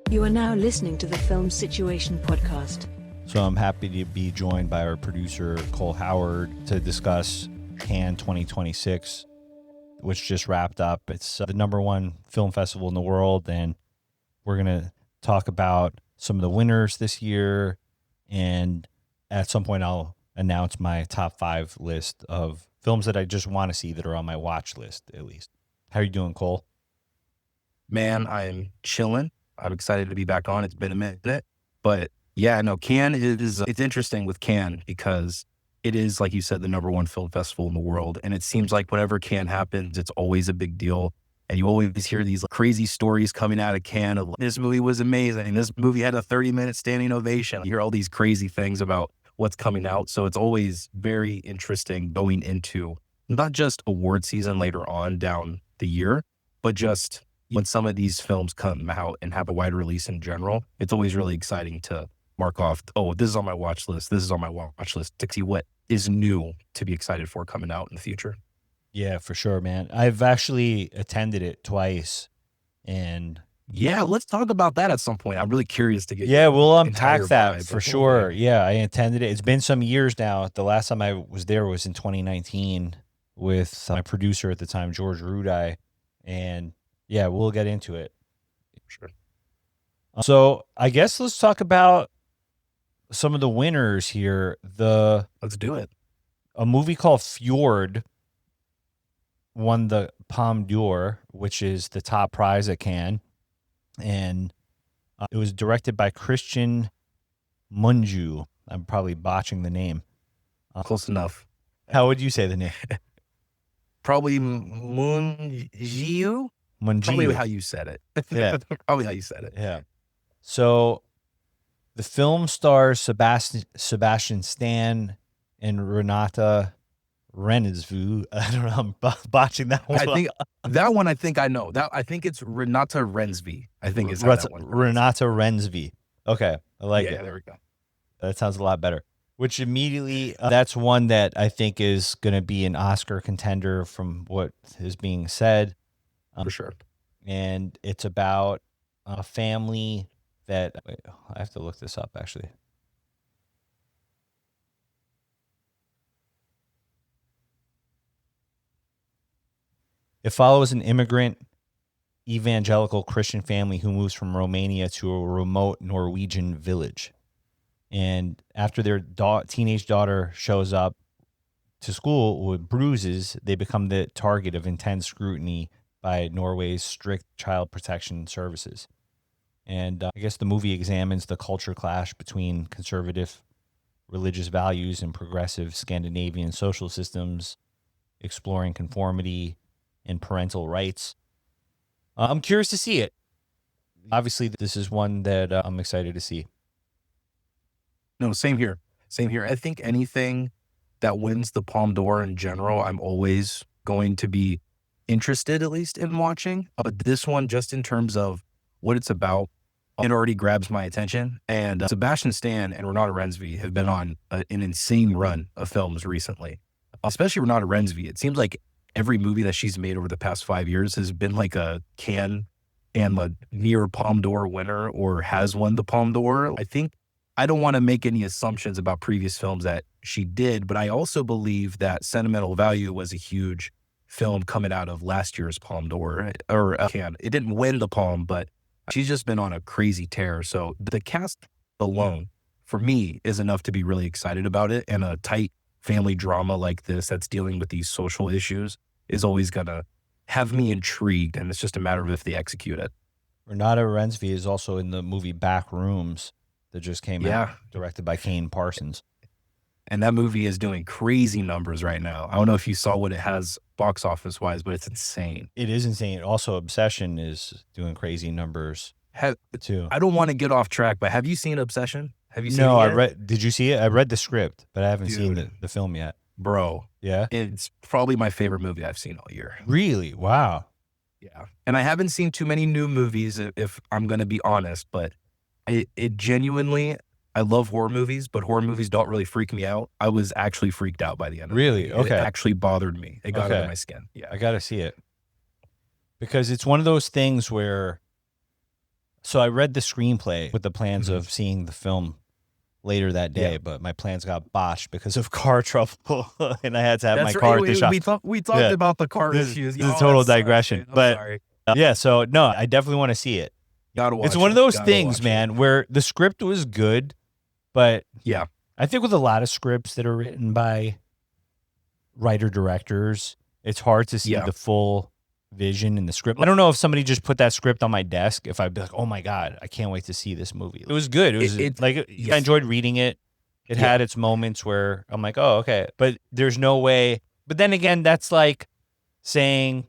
You are now listening to the Film Situation podcast. So I'm happy to be joined by our producer, Cole Howard, to discuss Cannes 2026, which just wrapped up. It's the #1 film festival in the world, and we're going to talk about some of the winners this year, and at some point I'll announce my top 5 list of films that I just want to see that are on my watch list, at least. How are you doing, Cole? Man, I'm chilling. I'm excited to be back on. It's been a minute, but yeah, no, Cannes it's interesting with Cannes because it is, like you said, the #1 film festival in the world. And it seems like whenever Cannes happens, it's always a big deal. And you always hear these crazy stories coming out of Cannes of, this movie was amazing. This movie had a 30-minute standing ovation. You hear all these crazy things about what's coming out. So it's always very interesting going into not just award season later on down the year, but just when some of these films come out and have a wide release in general. It's always really exciting to mark off, oh, this is on my watch list. This is on my watch list to see what is new to be excited for coming out in the future. Yeah, for sure, man. I've actually attended it twice, and yeah, let's talk about that at some point. I'm really curious to get. Yeah, we'll unpack that vibe for sure. Yeah, I attended it. It's been some years now. The last time I was there was in 2019 with my producer at the time, George Rudai, and yeah, we'll get into it. Sure. So I guess let's talk about some of the winners here. Let's do it. A movie called FJORD won the Palme d'Or, which is the top prize at Cannes, and it was directed by Christian Mungiu. I'm probably botching the name. Close enough. How would you say the name? Probably Mungiu. Probably how you said it. Yeah. Probably how you said it. Yeah. So the film stars Sebastian Stan and Renate. Reinsve. I don't know. I'm botching that one. I think that one. I think I know that. I think it's Renate Reinsve. I think it's that one. Renate Reinsve. Okay, I like it. Yeah, there we go. That sounds a lot better. Which immediately, that's one that I think is going to be an Oscar contender from what is being said. For sure. And it's about a family that, wait, I have to look this up actually. It follows an immigrant evangelical Christian family who moves from Romania to a remote Norwegian village. And after their teenage daughter shows up to school with bruises, they become the target of intense scrutiny by Norway's strict child protection services. And I guess the movie examines the culture clash between conservative religious values and progressive Scandinavian social systems, exploring conformity and parental rights. I'm curious to see it. Obviously, this is one that I'm excited to see. No, same here. Same here. I think anything that wins the Palme d'Or in general, I'm always going to be interested, at least, in watching. But this one, just in terms of what it's about, it already grabs my attention. And Sebastian Stan and Renate Reinsve have been on an insane run of films recently, especially Renate Reinsve. It seems like every movie that she's made over the past 5 years has been like a Cannes and a near Palme d'Or winner or has won the Palme d'Or. I think I don't want to make any assumptions about previous films that she did, but I also believe that Sentimental Value was a huge film coming out of last year's Palme d'Or or Cannes. It didn't win the Palme, but she's just been on a crazy tear. So the cast alone for me is enough to be really excited about it. And a tight family drama like this that's dealing with these social issues is always going to have me intrigued. And it's just a matter of if they execute it. Renate Reinsve is also in the movie Back Rooms that just came out, directed by Kane Parsons. And that movie is doing crazy numbers right now. I don't know if you saw what it has box office wise, but it's insane. It is insane. Also, Obsession is doing crazy numbers too. I don't want to get off track, but have you seen Obsession? Have you seen No, it yet? Did you see it? I read the script, but I haven't seen the film yet. Bro. Yeah? It's probably my favorite movie I've seen all year. Really? Wow. Yeah. And I haven't seen too many new movies, if I'm going to be honest, but it genuinely, I love horror movies, but horror movies don't really freak me out. I was actually freaked out by the end of Really? it. Okay. It actually bothered me. It got under my skin. Yeah. I got to see it. Because it's one of those things where So I read the screenplay with the plans Mhm. of seeing the film later that day, Yeah. but my plans got botched because of car trouble, and I had to have my That's car right. at the shop. We talked Yeah. about the car This issues. is a Oh, total that sucks, digression, dude. I'm but sorry. yeah. So no, I definitely want to see it. Gotta watch It's one it. of those Gotta things, watch it. man, where the script was good, but Yeah. I think with a lot of scripts that are written by writer directors, it's hard to see Yeah. the full vision in the script. I don't know if somebody just put that script on my desk, if I'd be like, oh my God, I can't wait to see this movie. It was good. It was I yes. enjoyed reading it. It had its moments where I'm like, oh, okay. But there's no way. But then again, that's like saying,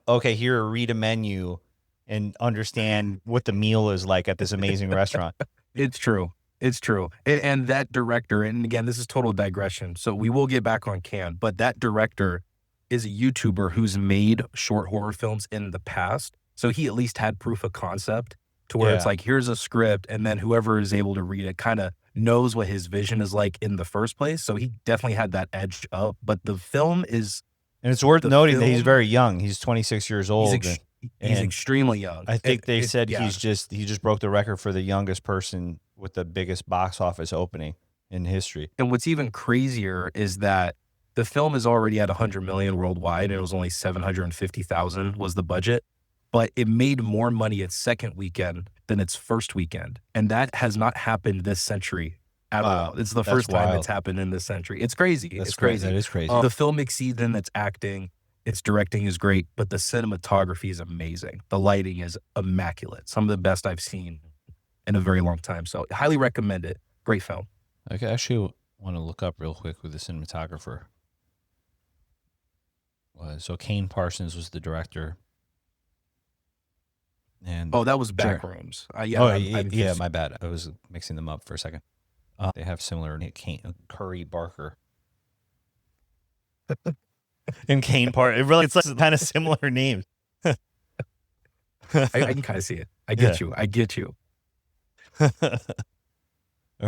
okay, here, read a menu and understand what the meal is like at this amazing restaurant. It's true. It's true. And that director, and again, this is total digression, so we will get back on Can, but that director is a YouTuber who's made short horror films in the past. So he at least had proof of concept to where it's like, here's a script, and then whoever is able to read it kind of knows what his vision is like in the first place. So he definitely had that edge up. But the film is... And it's worth noting that he's very young. He's 26 years old. He's extremely young. I think they said he just broke the record for the youngest person with the biggest box office opening in history. And what's even crazier is that the film is already at 100 million worldwide, and it was only 750,000 was the budget, but it made more money its second weekend than its first weekend. And that has not happened this century at all. It's the first time it's happened in this century. It's crazy. It's crazy. That is crazy. The film exceeds in its acting. Its directing is great, but the cinematography is amazing. The lighting is immaculate. Some of the best I've seen in a very long time. So highly recommend it. Great film. Okay, I actually want to look up real quick who the cinematographer was. So Kane Parsons was the director. And that was Backrooms. Yeah, my bad. I was mixing them up for a second. They have similar Curry Barker. And Kane Part. It's like kind of similar names. I can kind of see it. I get you. All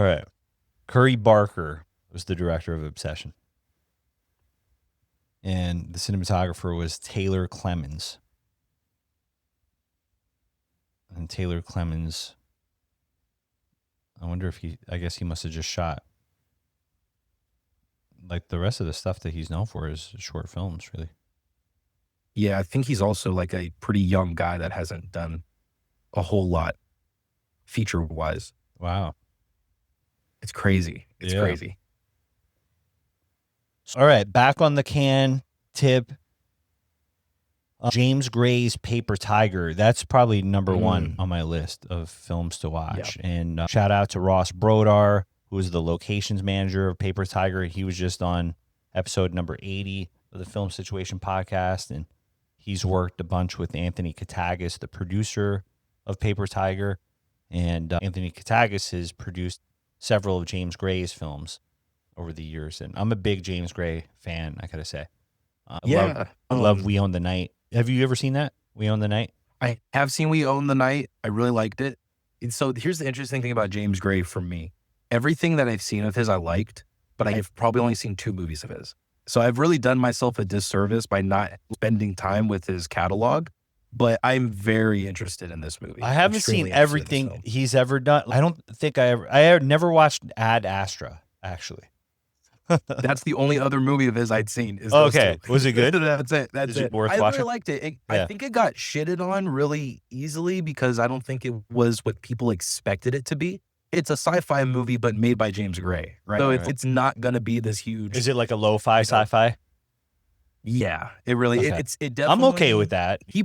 right. Curry Barker was the director of Obsession. And the cinematographer was Taylor Clemens. And Taylor Clemens, I wonder if I guess he must have just shot. Like the rest of the stuff that he's known for is short films, really. Yeah, I think he's also like a pretty young guy that hasn't done a whole lot feature-wise. Wow. It's crazy. It's crazy. All right, back on the can tip. James Gray's Paper Tiger. That's probably number one on my list of films to watch. Yep. And shout out to Ross Brodar, who is the locations manager of Paper Tiger. He was just on episode number 80 of the Film Situation podcast, and he's worked a bunch with Anthony Katagis, the producer of Paper Tiger. And Anthony Katagis has produced several of James Gray's films over the years. And I'm a big James Gray fan, I gotta say. I love We Own the Night. Have you ever seen that? We Own the Night? I have seen We Own the Night. I really liked it. And so here's the interesting thing about James Gray for me. Everything that I've seen of his, I liked, but I've probably only seen 2 movies of his. So I've really done myself a disservice by not spending time with his catalog, but I'm very interested in this movie. I haven't seen everything he's ever done. I don't think I never watched Ad Astra, actually. That's the only other movie of his I'd seen. Is okay. Was it good? That's it. That's it. Worth I watching? really liked it. I think it got shitted on really easily because I don't think it was what people expected it to be. It's a sci-fi movie, but made by James Gray, right? So it's not going to be this huge. Is it like a lo-fi sci-fi? Yeah, it really. Okay. It definitely. I'm okay with that. He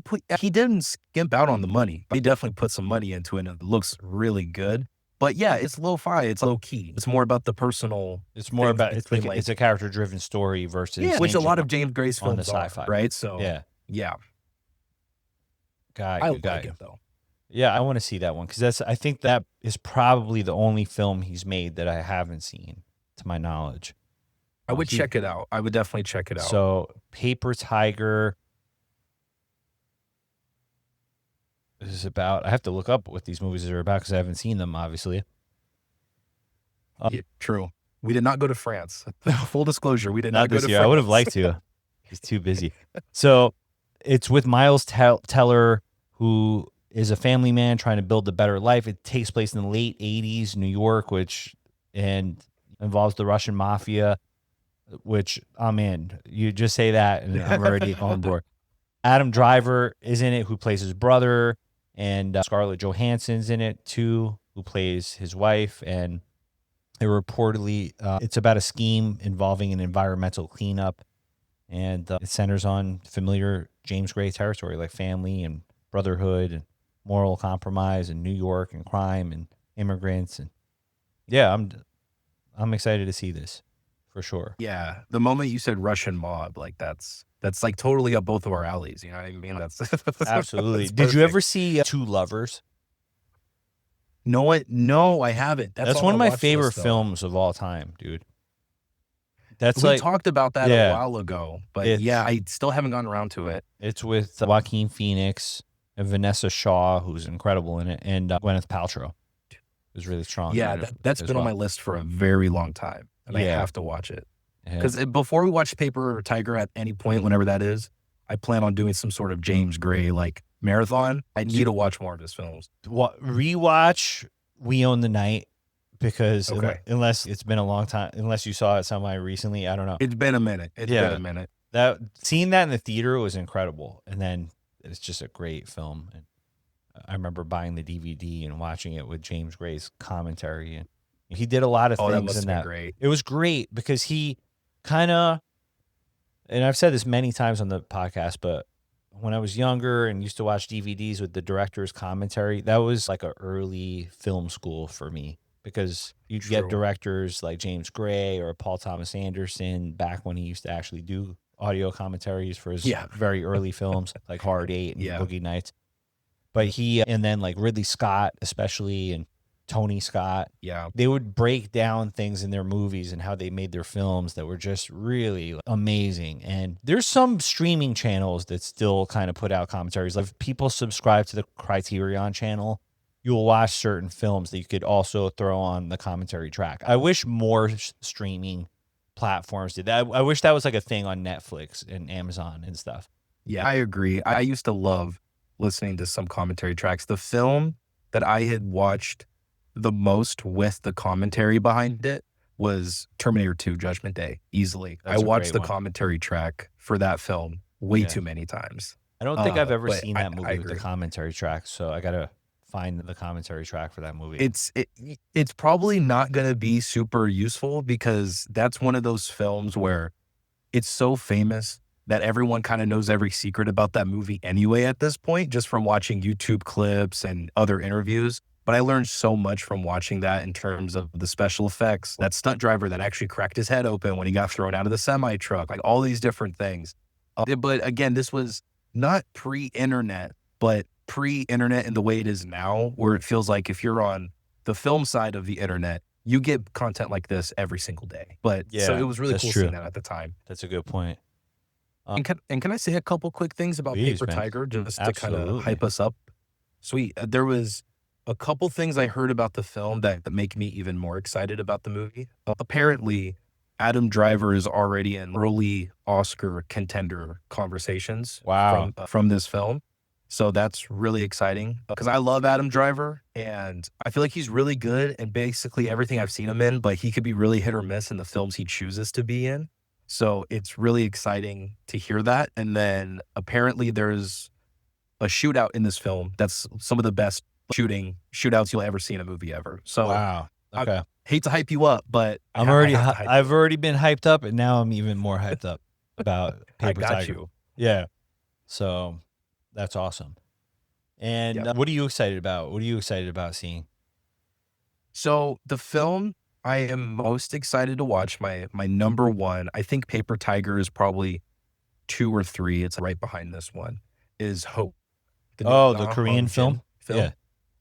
didn't skimp out on the money. He definitely put some money into it, and it looks really good. But yeah, it's lo-fi. It's low-key. It's more about the personal. It's more about it's a character-driven story versus which a lot of James Gray's films the sci-fi are, right? So yeah. I like it though. Yeah, I want to see that one because I think that is probably the only film he's made that I haven't seen, to my knowledge. I would check it out. I would definitely check it out. So, Paper Tiger is about. I have to look up what these movies are about because I haven't seen them, obviously. True. We did not go to France. Full disclosure, we did not go to France. I would have liked to. He's too busy. So, it's with Miles Teller, who is a family man trying to build a better life. It takes place in the late 80s New York, and involves the Russian mafia, which I'm in. You just say that and I'm already on board. Adam Driver is in it, who plays his brother, and Scarlett Johansson's in it too, who plays his wife. And it reportedly, it's about a scheme involving an environmental cleanup, and it centers on familiar James Gray territory, like family and brotherhood and moral compromise and New York and crime and immigrants. And yeah, I'm excited to see this for sure. Yeah, the moment you said Russian mob, like that's like totally up both of our alleys. You know what I mean? That's Absolutely. that's Did you perfect. ever see Two Lovers? No, I haven't. That's on one of my watch favorite list, though. films of all time, dude. That's We like, talked about that yeah. a while ago, but It's- yeah, I still haven't gotten around to it. it's with Joaquin Phoenix and Vanessa Shaw, who's incredible in it, and Gwyneth Paltrow is really strong. Yeah, in it that's as been on well. my list for a very long time, and I Yeah. have to watch it. Yeah. Because before we watch Paper Tiger at any point, whenever that is, I plan on doing some sort of James Gray like marathon. I need to watch more of his films. Rewatch We Own the Night, because Okay. unless it's been a long time, unless you saw it somewhere recently, I don't know. It's been a minute. Seeing that in the theater was incredible, and then it's just a great film. And I remember buying the DVD and watching it with James Gray's commentary, and he did a lot of Oh, that things must in have that. been great. It was great because he kind of, and I've said this many times on the podcast, but when I was younger and used to watch DVDs with the director's commentary, that was like an early film school for me, because you'd get True. directors like James Gray or Paul Thomas Anderson back when he used to actually do audio commentaries for his very early films like Hard Eight and Boogie Nights. But and then like Ridley Scott, especially, and Tony Scott. Yeah. They would break down things in their movies and how they made their films that were just really amazing. And there's some streaming channels that still kind of put out commentaries. Like if people subscribe to the Criterion channel, you'll watch certain films that you could also throw on the commentary track. I wish more streaming platforms did that. I wish that was like a thing on Netflix and Amazon and stuff. Yeah, I agree. I used to love listening to some commentary tracks. The film that I had watched the most with the commentary behind it was Terminator 2 Judgment Day, easily. That's I a watched great the one. commentary track for that film way too many times. I don't think I've ever but seen that I movie with the agree. commentary track, so I gotta find the commentary track for that movie. It's probably not going to be super useful, because that's one of those films where it's so famous that everyone kind of knows every secret about that movie anyway at this point, just from watching YouTube clips and other interviews. But I learned so much from watching that in terms of the special effects, that stunt driver that actually cracked his head open when he got thrown out of the semi truck, like all these different things. But again, this was not pre-internet, but pre-internet in the way it is now, where it feels like if you're on the film side of the internet, you get content like this every single day. But so it was really cool seeing that at the time. That's a good point. And can I say a couple quick things about Please, Paper man. Tiger, just to kind Absolutely. of hype us up? Sweet. There was a couple things I heard about the film that make me even more excited about the movie. Apparently, Adam Driver is already in early Oscar contender conversations from this film. So that's really exciting, because I love Adam Driver and I feel like he's really good in basically everything I've seen him in, but he could be really hit or miss in the films he chooses to be in. So it's really exciting to hear that. And then apparently there's a shootout in this film that's some of the best shootouts you'll ever see in a movie ever. So wow. Okay. I hate to hype you up, but I've already been hyped up, and now I'm even more hyped up about Paper Tiger. you. Yeah. So that's awesome. And what are you excited about? What are you excited about seeing? So the film I am most excited to watch, my number one, I think Paper Tiger is probably 2 or 3. It's right behind this one, is Hope. The Korean film? Yeah.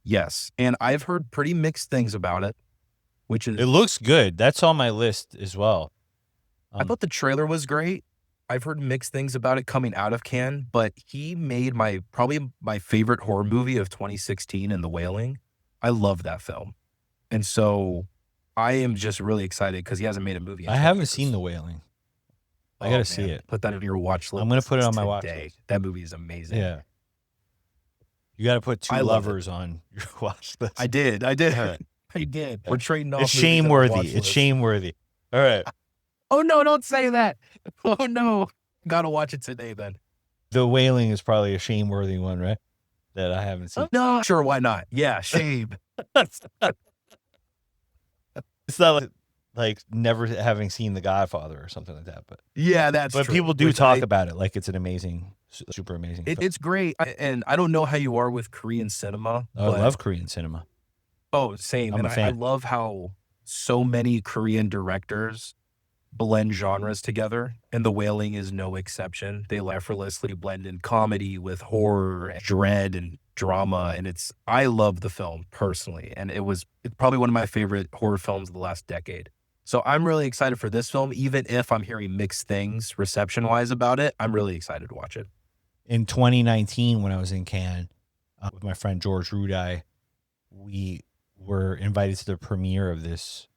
Yes. And I've heard pretty mixed things about it, which is... It looks good. That's on my list as well. I thought the trailer was great. I've heard mixed things about it coming out of Cannes, but he made probably my favorite horror movie of 2016 in The Wailing. I love that film. And so I am just really excited because he hasn't made a movie in I 20 haven't years. seen The Wailing. I got to see it. Put that on your watch list. I'm going to put it on my watch today. list. That movie is amazing. Yeah. You got to put two I love lovers on your watch list. I did. I did. We're trading off. It's movies on the shameworthy. watch It's list. shameworthy. All right. Oh no! Don't say that. Oh no! Gotta watch it today then. The Wailing is probably a shameworthy one, right? That I haven't seen. No, sure. Why not? Yeah, shame. It's not like never having seen The Godfather or something like that, but Yeah, that's but true. people do Which talk about it like it's an amazing, super amazing. film. It's great, and I don't know how you are with Korean cinema. I but, love Korean cinema. Oh, same. I'm And a I fan. love how so many Korean directors blend genres together, and The Wailing is no exception. They effortlessly blend in comedy with horror, dread, and drama. And I love the film personally, and it's probably one of my favorite horror films of the last decade. So I'm really excited for this film, even if I'm hearing mixed things reception-wise about it. I'm really excited to watch it. In 2019, when I was in Cannes with my friend George Rudai, we were invited to the premiere of this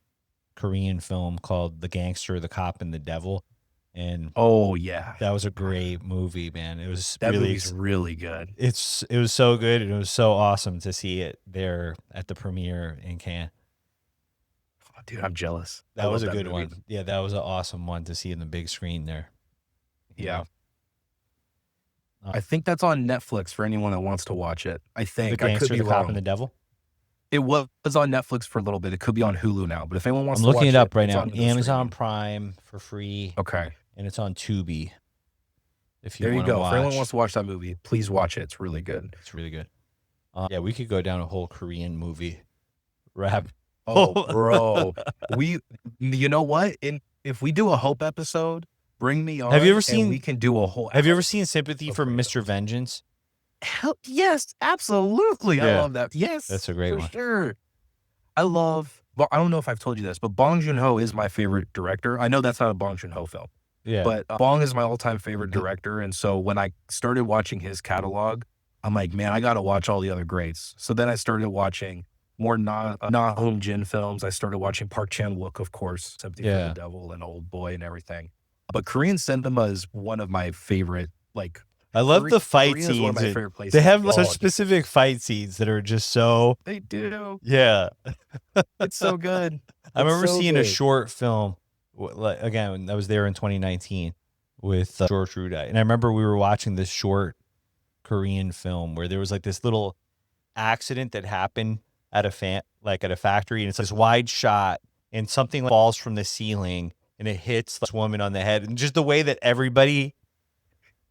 Korean film called The Gangster, the Cop, and the Devil. And Oh yeah, that was a great movie, man. It was that really, movie's really good. it was so good, and it was so awesome to see it there at the premiere in Cannes. Oh, dude, I'm jealous. I That was love a good movie. one. Yeah, that was an awesome one to see in the big screen there. Yeah. I think that's on Netflix for anyone that wants to watch it. I The think I could Gangster, be the Cop, wrong. and the Devil. It was on Netflix for a little bit. It could be on Hulu now. But if anyone wants I'm to looking watch it up right it's now. on the Amazon streaming. Prime for free, Okay, and it's on Tubi. If you there you want to go. watch, If anyone wants to watch that movie, please watch it. It's really good. it's really good. Yeah, we could go down a whole Korean movie rap. Oh, bro, you know what? If we do a Hope episode, bring me on. Have you ever and seen- We can do a whole. Have you ever seen Sympathy for Okay. Mr. Vengeance? Hell, yes, absolutely. I Yeah. love that. Yes, That's a great for one. Sure. I don't know if I've told you this, but Bong Joon-ho is my favorite director. I know that's not a Bong Joon-ho film, Yeah, but Bong is my all-time favorite director. And so when I started watching his catalog, I'm like, man, I got to watch all the other greats. So then I started watching more Hong-jin films. I started watching Park Chan-wook, of course, Sympathy for Yeah. the Devil and Old Boy and everything. But Korean cinema is one of my favorite, like, I love the fight Korea is one of scenes. my favorite places. They have such Oh, specific fight scenes that are just so, They do. yeah. It's so good. I remember It's so seeing a good. short film, again, I was there in 2019 with George Rudai. And I remember we were watching this short Korean film where there was like this little accident that happened at a factory, and it's this wide shot and something falls from the ceiling and it hits this woman on the head. And just the way that everybody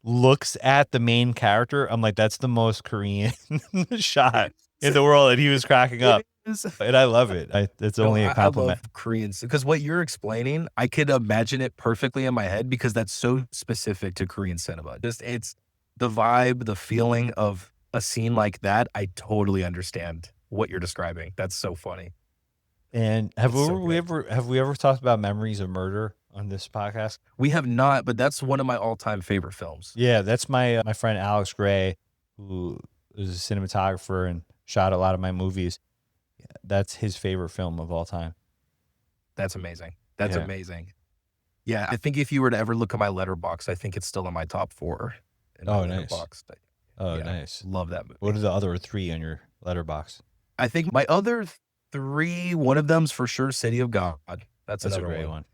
looks at the main character, I'm like, that's the most Korean shot in the world. And he was cracking up. It is. And I love it. It's only a compliment. I love Koreans because what you're explaining, I could imagine it perfectly in my head because that's so specific to Korean cinema. Just it's the vibe, the feeling of a scene like that. I totally understand what you're describing. That's so funny. And have It's so we ever talked about Memories of Murder on this podcast? We have not, but that's one of my all-time favorite films. Yeah, that's my friend Alex Gray, who is a cinematographer and shot a lot of my movies. That's his favorite film of all time. That's amazing. That's Yeah. amazing. Yeah, I think if you were to ever look at my letterbox, I think it's still in my top 4. In my Oh, nice. Letterboxd. Oh, Yeah. nice. Love that movie. What are the other 3 on your letterbox? I think my other 3, one of them's for sure City of God. That's a another great one.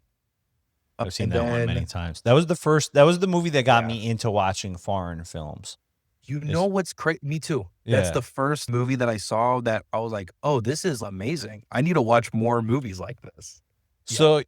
Uh, I've seen and that one then- many times. That was the movie that got Yeah. me into watching foreign films. You know what's crazy? Me too. Yeah. That's the first movie that I saw that I was like, oh, this is amazing. I need to watch more movies like this. Yeah. So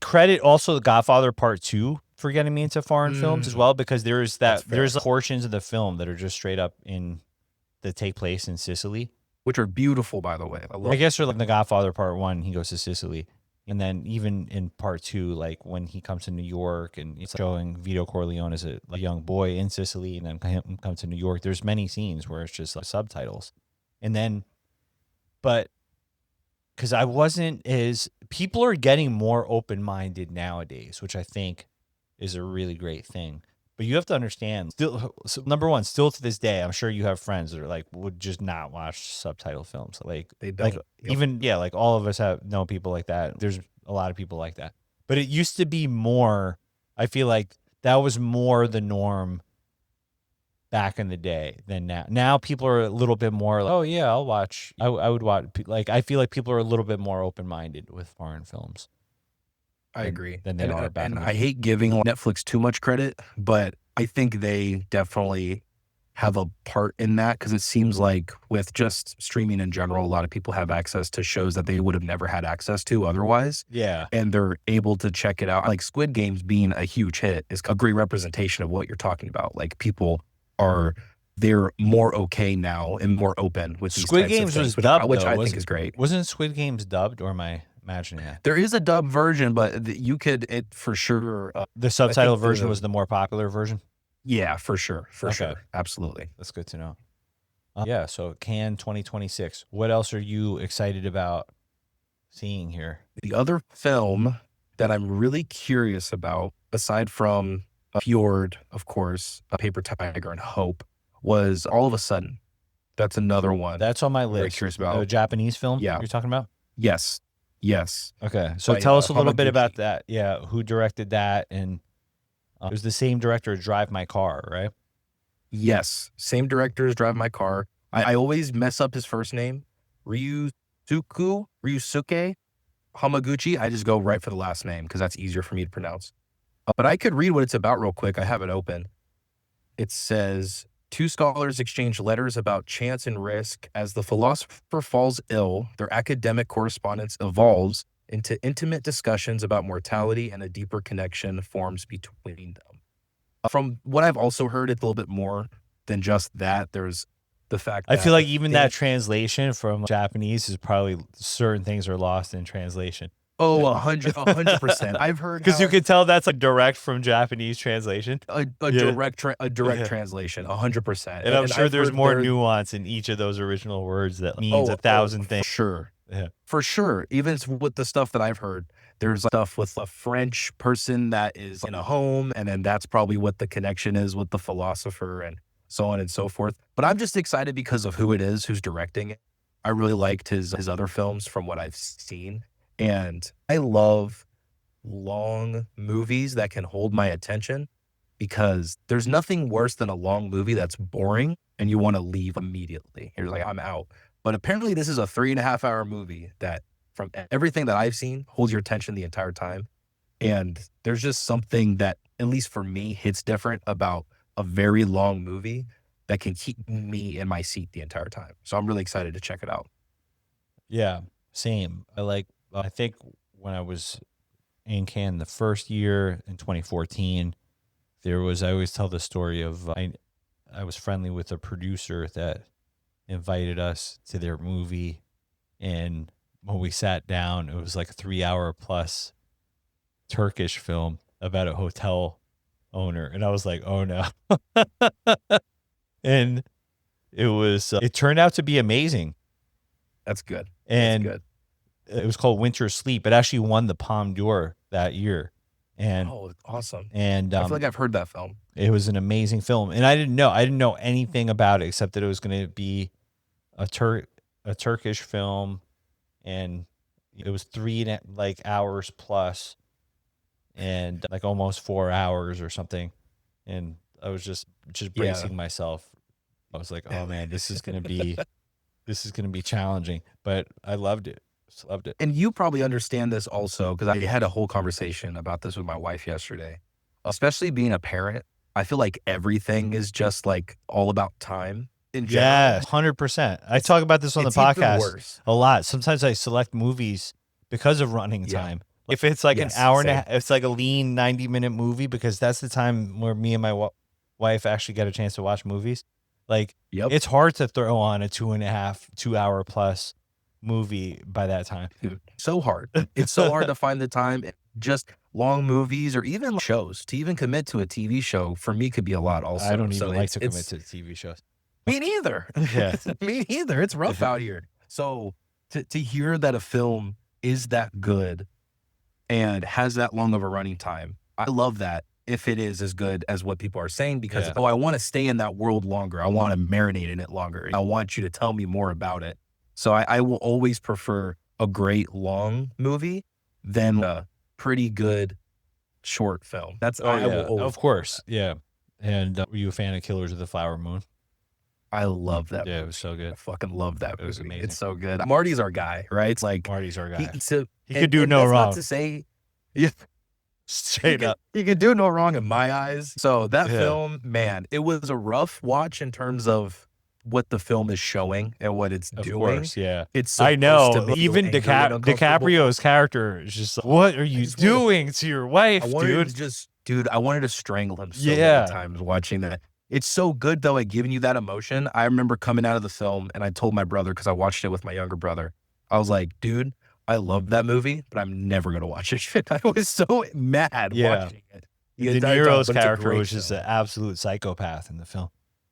credit also The Godfather Part 2 for getting me into foreign films as well, because there's That's fair. there's portions of the film that are just straight up that take place in Sicily. Which are beautiful, by the way. I guess for like The Godfather Part 1, he goes to Sicily. And then even in Part 2, like when he comes to New York and it's showing Vito Corleone as a young boy in Sicily and then him come to New York, there's many scenes where it's just like subtitles. And then, but because I wasn't people are getting more open-minded nowadays, which I think is a really great thing. But you have to understand, so number one, still to this day, I'm sure you have friends that are like, would just not watch subtitle films. Like, They don't. like Yep. even, yeah, like all of us know people like that. There's a lot of people like that. But it used to be more, I feel like that was more the norm back in the day than now. Now people are a little bit more like, oh yeah, I'll watch. I would watch. Like I feel like people are a little bit more open minded with foreign films. I agree. Than they are back. And I hate giving Netflix too much credit, but I think they definitely have a part in that, because it seems like with just streaming in general, a lot of people have access to shows that they would have never had access to otherwise. Yeah. And they're able to check it out. Like Squid Games being a huge hit is a great representation of what you're talking about. Like people they're more okay now and more open with these Squid types of Games things, was dubbed, which though, I think is great. Wasn't Squid Games dubbed, or am I imagining that? There is a dub version, but you could, it for sure. The subtitle version was the more popular version? Yeah, for sure. For sure. Absolutely. That's good to know. Yeah, so Cannes 2026. What else are you excited about seeing here? The other film that I'm really curious about, aside from FJORD, of course, A Paper Tiger, and Hope, was All of a Sudden. That's another one. That's on my list. Very curious about. A Japanese film Yeah. you're talking about? Yes. Yes. Okay, so By, tell us a little bit Hamaguchi. about that. Yeah, who directed that? And it was the same director as Drive My Car, right? Yes. Same director as Drive My Car. I always mess up his first name. Ryusuke Hamaguchi. I just go right for the last name because that's easier for me to pronounce. But I could read what it's about real quick. I have it open. It says, two scholars exchange letters about chance and risk. As the philosopher falls ill, their academic correspondence evolves into intimate discussions about mortality, and a deeper connection forms between them. From what I've also heard, it's a little bit more than just that. There's the fact that I feel like even that translation from Japanese is probably, certain things are lost in translation. Oh, 100%. I've heard, Because you could tell that's like direct from Japanese translation. a direct translation, 100%. And I'm sure I've there's heard more nuance in each of those original words that means 1,000 things. Sure. Yeah. For sure. Even with the stuff that I've heard, there's stuff with a French person that is in a home, and then that's probably what the connection is with the philosopher, and so on and so forth. But I'm just excited because of who it is, who's directing it. I really liked his other films from what I've seen. And I love long movies that can hold my attention, because there's nothing worse than a long movie that's boring and you want to leave immediately. You're like, I'm out. But apparently this is a 3.5-hour movie that, from everything that I've seen, holds your attention the entire time. And there's just something that, at least for me, hits different about a very long movie that can keep me in my seat the entire time. So I'm really excited to check it out. Yeah, same. I think when I was in Cannes the first year in 2014, I always tell the story of, I was friendly with a producer that invited us to their movie. And when we sat down, it was like a 3-hour plus Turkish film about a hotel owner. And I was like, oh no. And it turned out to be amazing. That's good. And That's good. It was called Winter Sleep. It actually won the Palme d'Or that year. And awesome. And I feel like I've heard that film. It was an amazing film. And I didn't know anything about it except that it was going to be a Turkish film, and it was 3 hours plus, and like almost 4 hours or something. And I was just bracing myself. I was like, oh man, this is going to be challenging, but I loved it. Just loved it. And you probably understand this also, because I had a whole conversation about this with my wife yesterday. Especially being a parent, I feel like everything is just like all about time. Yeah, 100%. I talk about this on the podcast a lot. Sometimes I select movies because of running time. If it's like an hour and a half, it's like a lean 90-minute movie, because that's the time where me and my wife actually get a chance to watch movies. Like, it's hard to throw on a 2.5-2-hour plus movie by that time. Dude, so hard. It's so hard to find the time. Just long movies, or even shows, to even commit to a TV show for me could be a lot also. I don't even like to commit to TV shows. Me neither. Yeah. Me neither. It's rough out here. So to hear that a film is that good and has that long of a running time, I love that, if it is as good as what people are saying, because I want to stay in that world longer. I want to marinate in it longer. I want you to tell me more about it. So I will always prefer a great long movie than a pretty good short film. That's of course. Yeah. And were you a fan of Killers of the Flower Moon? I love that. Yeah, it was so good. I fucking love that movie. It was amazing. It's so good. Marty's our guy, right? It's like Marty's our guy. He could do no that's wrong. Not to say, yeah, Straight up. he could do no wrong in my eyes. So that film, man, it was a rough watch in terms of what the film is showing and what it's doing. Of course, yeah. It's I know. to make Even you angry and DiCaprio's character is just like, what are you doing to your wife, I wanted dude? I wanted to strangle him so many times watching that. It's so good, though, at giving you that emotion. I remember coming out of the film, and I told my brother, because I watched it with my younger brother, I was like, dude, I love that movie, but I'm never going to watch it. I was so mad watching it. De Niro's character was just an absolute psychopath in the film.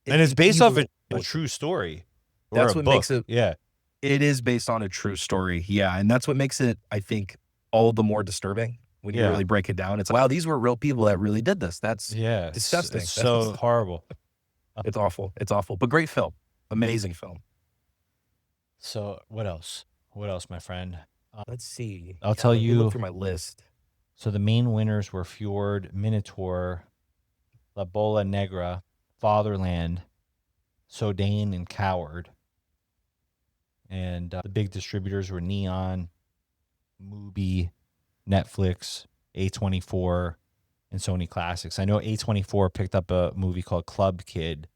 And it's based off a true story. That's what makes it. Yeah. It is based on a true story. Yeah. And that's what makes it, I think, all the more disturbing when you really break it down. It's like, wow, these were real people that really did this. That's disgusting. It's so horrible. It's awful. It's awful. But great film. Amazing film. So what else? What else, my friend? Let's see. I'll tell you. Look through my list. So the main winners were Fjord, Minotaur, La Bola Negra, Fatherland, Sodane, and Coward. And the big distributors were Neon, Mubi, Netflix, A24, and Sony Classics. I know A24 picked up a movie called Club Kid.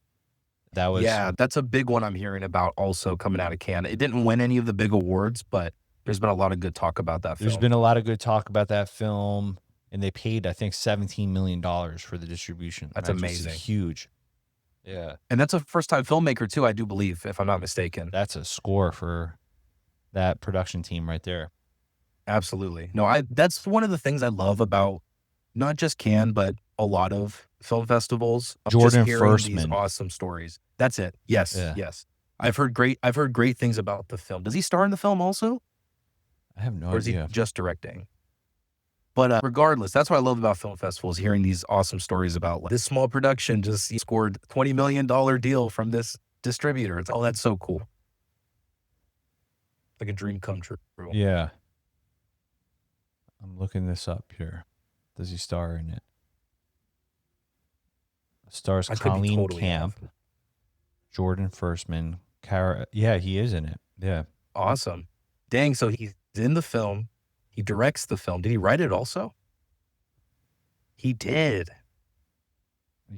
That was that's a big one I'm hearing about also coming out of Cannes. It didn't win any of the big awards, but there's been a lot of good talk about that film. There's been a lot of good talk about that film, and they paid, I think, $17 million for the distribution. That's amazing. Huge. Yeah. And that's a first-time filmmaker, too, I do believe, if I'm not mistaken. That's a score for that production team right there. Absolutely. No, that's one of the things I love about not just Cannes, but a lot of film festivals. Jordan just hearing Firstman. These awesome stories. That's it. Yes. Yeah. Yes. I've heard great things about the film. Does he star in the film also? I have no idea. Or is he just directing? But regardless, that's what I love about film festivals, hearing these awesome stories about this small production just scored $20 million deal from this distributor. It's that's so cool. Like a dream come true. Yeah. I'm looking this up here. Does he star in it? Stars Colleen Camp, Jordan Firstman, Cara. Yeah, he is in it. Yeah. Awesome. Dang, so he's in the film. He directs the film. Did he write it also? He did.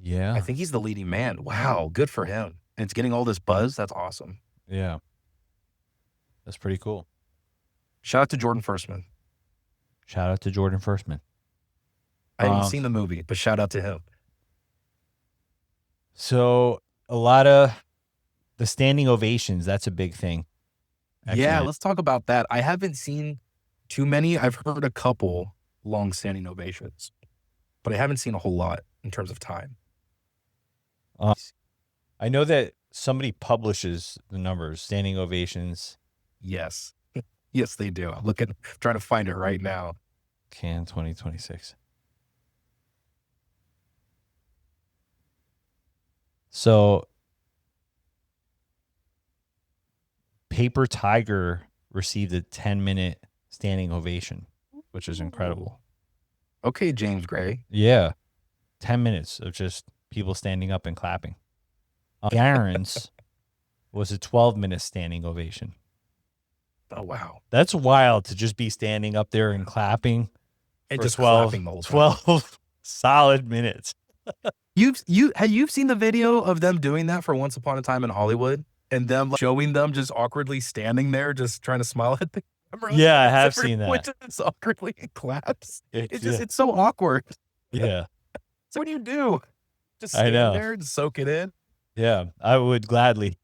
Yeah. I think he's the leading man. Wow, good for him. And it's getting all this buzz. That's awesome. Yeah. That's pretty cool. Shout out to Jordan Firstman. Shout out to Jordan Firstman. I haven't seen the movie, but shout out to him. So a lot of the standing ovations, that's a big thing. Yeah, let's talk about that. I haven't seen too many. I've heard a couple long-standing ovations, but I haven't seen a whole lot in terms of time. I know that somebody publishes the numbers, standing ovations. Yes. Yes, they do. I'm trying to find it right now. Cannes 2026. So Paper Tiger received a 10-minute standing ovation, which is incredible. Okay, James Gray. Yeah. 10 minutes of just people standing up and clapping. Garen's was a 12-minute standing ovation. Oh, wow. That's wild to just be standing up there and clapping and for just 12 solid minutes. You've seen the video of them doing that for Once Upon a Time in Hollywood and them showing them just awkwardly standing there just trying to smile at the camera? Yeah, I have seen that. Just awkwardly claps. It's so awkward. Yeah. So what do you do? Just stand there and soak it in? Yeah, I would gladly.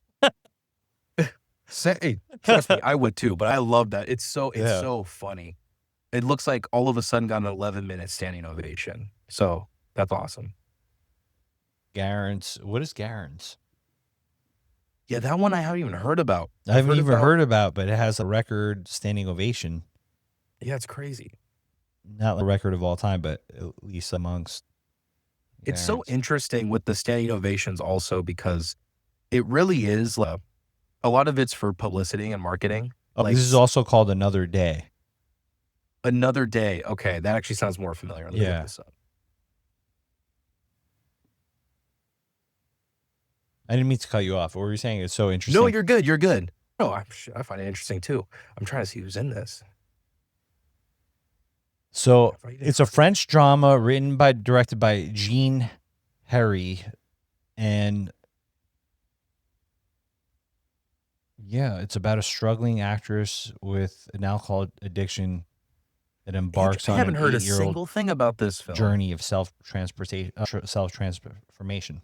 Trust me, I would too, but I love that. It's so funny. It looks like all of a sudden got an 11-minute standing ovation. So that's awesome. Garen's. What is Garen's? Yeah, that one I haven't even heard about. I haven't even heard about, but it has a record standing ovation. Yeah, it's crazy. Not the record of all time, but at least amongst. It's so interesting with the standing ovations also because it really is a lot of it's for publicity and marketing. Oh, this is also called Another Day. Another Day. Okay, that actually sounds more familiar. Yeah. I didn't mean to cut you off. What were you saying? It's so interesting. No, you're good. You're good. No, I find it interesting too. I'm trying to see who's in this. So it's a French drama directed by Jean Harry. And yeah, it's about a struggling actress with an alcohol addiction that embarks on I haven't heard a 8-year-old single thing about this film. journey of self-transformation.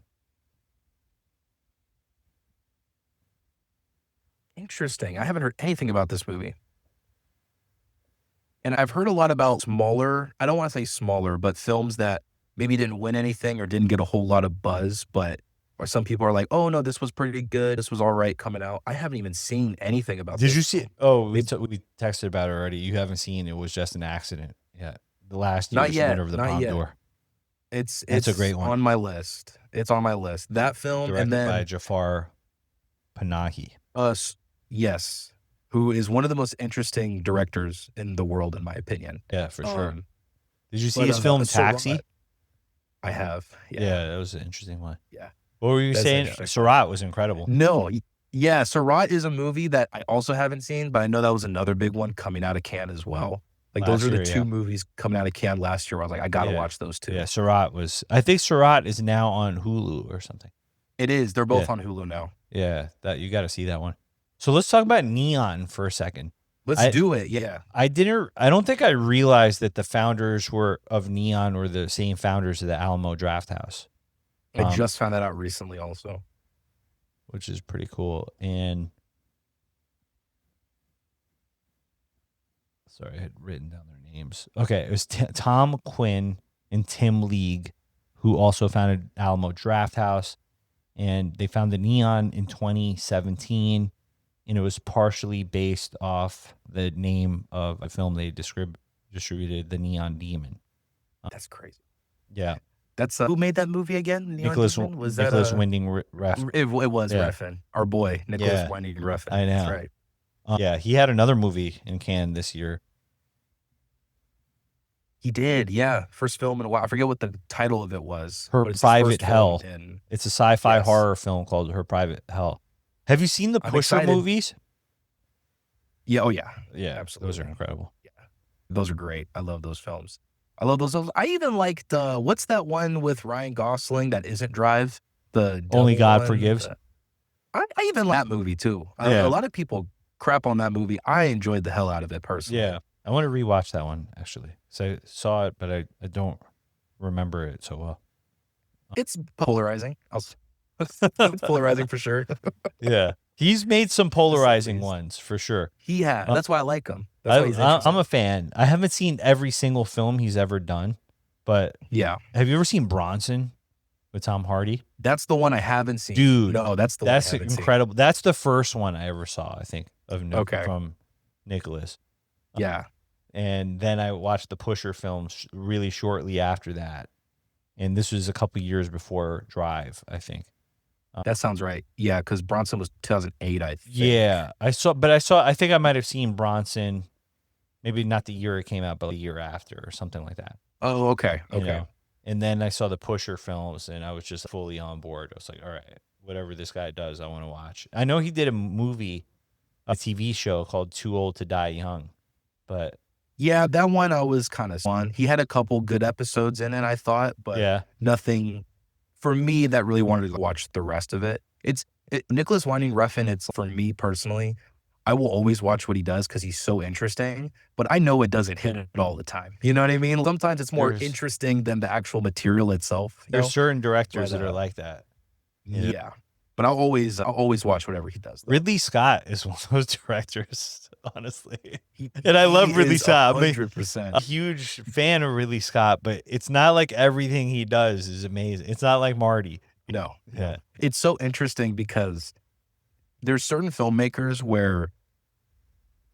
Interesting. I haven't heard anything about this movie. And I've heard a lot about smaller, I don't want to say smaller, but films that maybe didn't win anything or didn't get a whole lot of buzz, or some people are like, oh no, this was pretty good. This was all right coming out. I haven't even seen anything about this. Did you see it? Oh, we texted about it already. You haven't seen it. It was just an accident. Yeah. The last year Not yet. went over the Palme d'Or. It's a great one. On my list. It's on my list. That film, Directed and then by Jafar Panahi. Yes, who is one of the most interesting directors in the world, in my opinion. Yeah, for sure. Did you see his film Taxi? I have. Yeah, that was an interesting one. Yeah. What were you saying? Surat was incredible. No, yeah, Surat is a movie that I also haven't seen, but I know that was another big one coming out of Cannes as well. Like those are the two movies coming out of Cannes last year where I was like, I got to watch those two. Yeah, Surat was, I think Surat is now on Hulu or something. It is. They're both on Hulu now. Yeah, you got to see that one. So let's talk about Neon for a second. Let's do it. Yeah. I don't think I realized that the founders of Neon were the same founders of the Alamo Drafthouse. I just found that out recently also. Which is pretty cool. And sorry, I had written down their names. Okay, it was Tom Quinn and Tim League, who also founded Alamo Drafthouse. And they founded Neon in 2017. And it was partially based off the name of a film they distributed, The Neon Demon. That's crazy. Yeah. That's who made that movie again? Nicolas Winding Refn. It was Refn, our boy, Nicolas Winding Refn. I know. That's right. Yeah, he had another movie in Cannes this year. He did, yeah. First film in a while. I forget what the title of it was. Her Private Hell. It's a sci-fi horror film called Her Private Hell. Have you seen the Pusher movies? Yeah. Oh, yeah. Yeah, absolutely. Those are incredible. Yeah, those are great. I love those films. I love those. I even liked what's that one with Ryan Gosling that isn't Drive? The Only God Forgives. I even like that movie too. A lot of people crap on that movie. I enjoyed the hell out of it personally. Yeah, I want to rewatch that one actually. So I saw it, but I don't remember it so well. It's polarizing. It's polarizing for sure. Yeah. He's made some polarizing ones for sure. He has. That's why I like him. I'm a fan. I haven't seen every single film he's ever done, but yeah. Have you ever seen Bronson with Tom Hardy? That's the one I haven't seen. Dude, no, that's the one I haven't incredible. Seen. That's the first one I ever saw, I think, from Nicolas. Yeah. And then I watched the Pusher films really shortly after that. And this was a couple years before Drive, I think. That sounds right. Yeah, because Bronson was 2008, I think. Yeah, I think I might have seen Bronson, maybe not the year it came out, but the year after or something like that. Oh, okay. Okay. You know? And then I saw the Pusher films and I was just fully on board. I was like, all right, whatever this guy does, I want to watch. I know he did a movie, a TV show called Too Old to Die Young, but... Yeah, that one I was kind of on. He had a couple good episodes in it, I thought, but nothing... For me, that really wanted to watch the rest of it. Nicolas Winding Refn. It's for me personally. I will always watch what he does because he's so interesting. But I know it doesn't hit it all the time. You know what I mean? Sometimes it's more interesting than the actual material itself. There's certain directors that are like that. Yeah, but I'll always watch whatever he does. Though. Ridley Scott is one of those directors, honestly. And I love Ridley Scott. 100%. I'm a huge fan of Ridley Scott, but it's not like everything he does is amazing. It's not like Marty. No. Yeah. It's so interesting because there's certain filmmakers where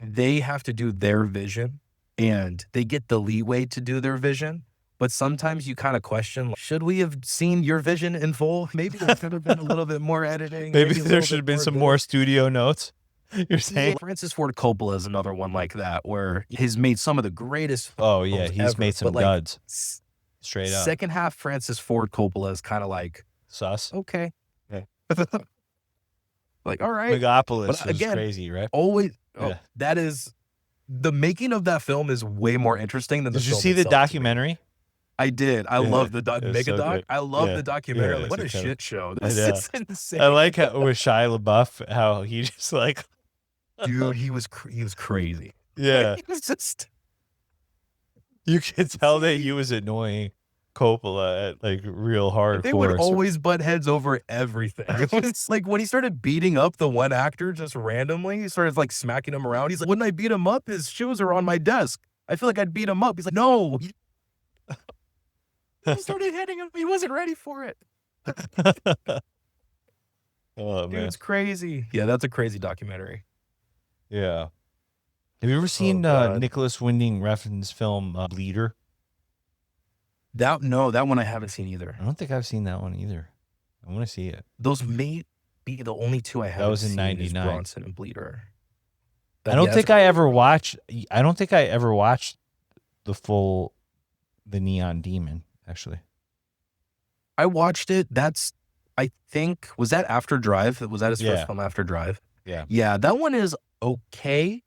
they have to do their vision and they get the leeway to do their vision. But sometimes you kind of question, should we have seen your vision in full? Maybe there could have been a little bit more editing. Maybe there should have been some more studio notes. You're saying? Francis Ford Coppola is another one like that, where he's made some of the greatest films he's made some duds. Straight up. Second half Francis Ford Coppola is kind of like... Sus? Okay. Like, all right. Megapolis But was again, crazy, right? always, Yeah. that is, the making of that film is way more interesting than the Did you film see the itself to me. documentary? I did. I Yeah, love the it was Mega so Doc. good. I love Yeah, the documentary. yeah, Like, what a it's incredible. shit show. I This know. is insane. I like how with Shia LaBeouf, how he just like, Dude, he was crazy. yeah, He was just, you could tell that he was annoying Coppola at like real hardcore. they would always butt heads over everything. It was like when he started beating up the one actor just randomly, he started like smacking him around. He's like, wouldn't I beat him up? His shoes are on my desk. I feel like I'd beat him up. He's like, no. He started hitting him. He wasn't ready for it. Oh man, Dude's crazy. Yeah, that's a crazy documentary. yeah. Have you ever seen God. Nicolas Winding Refn's film Bleeder? That one I haven't seen either. I don't think I've seen that one either. I want to see it. Those may be the only two I haven't was in seen. is 99. Bronson and Bleeder. I don't think I ever watched the Neon Demon, actually. I watched it. I think, was that After Drive? Was that his Yeah. first film After Drive? Yeah. Yeah, that one is okay.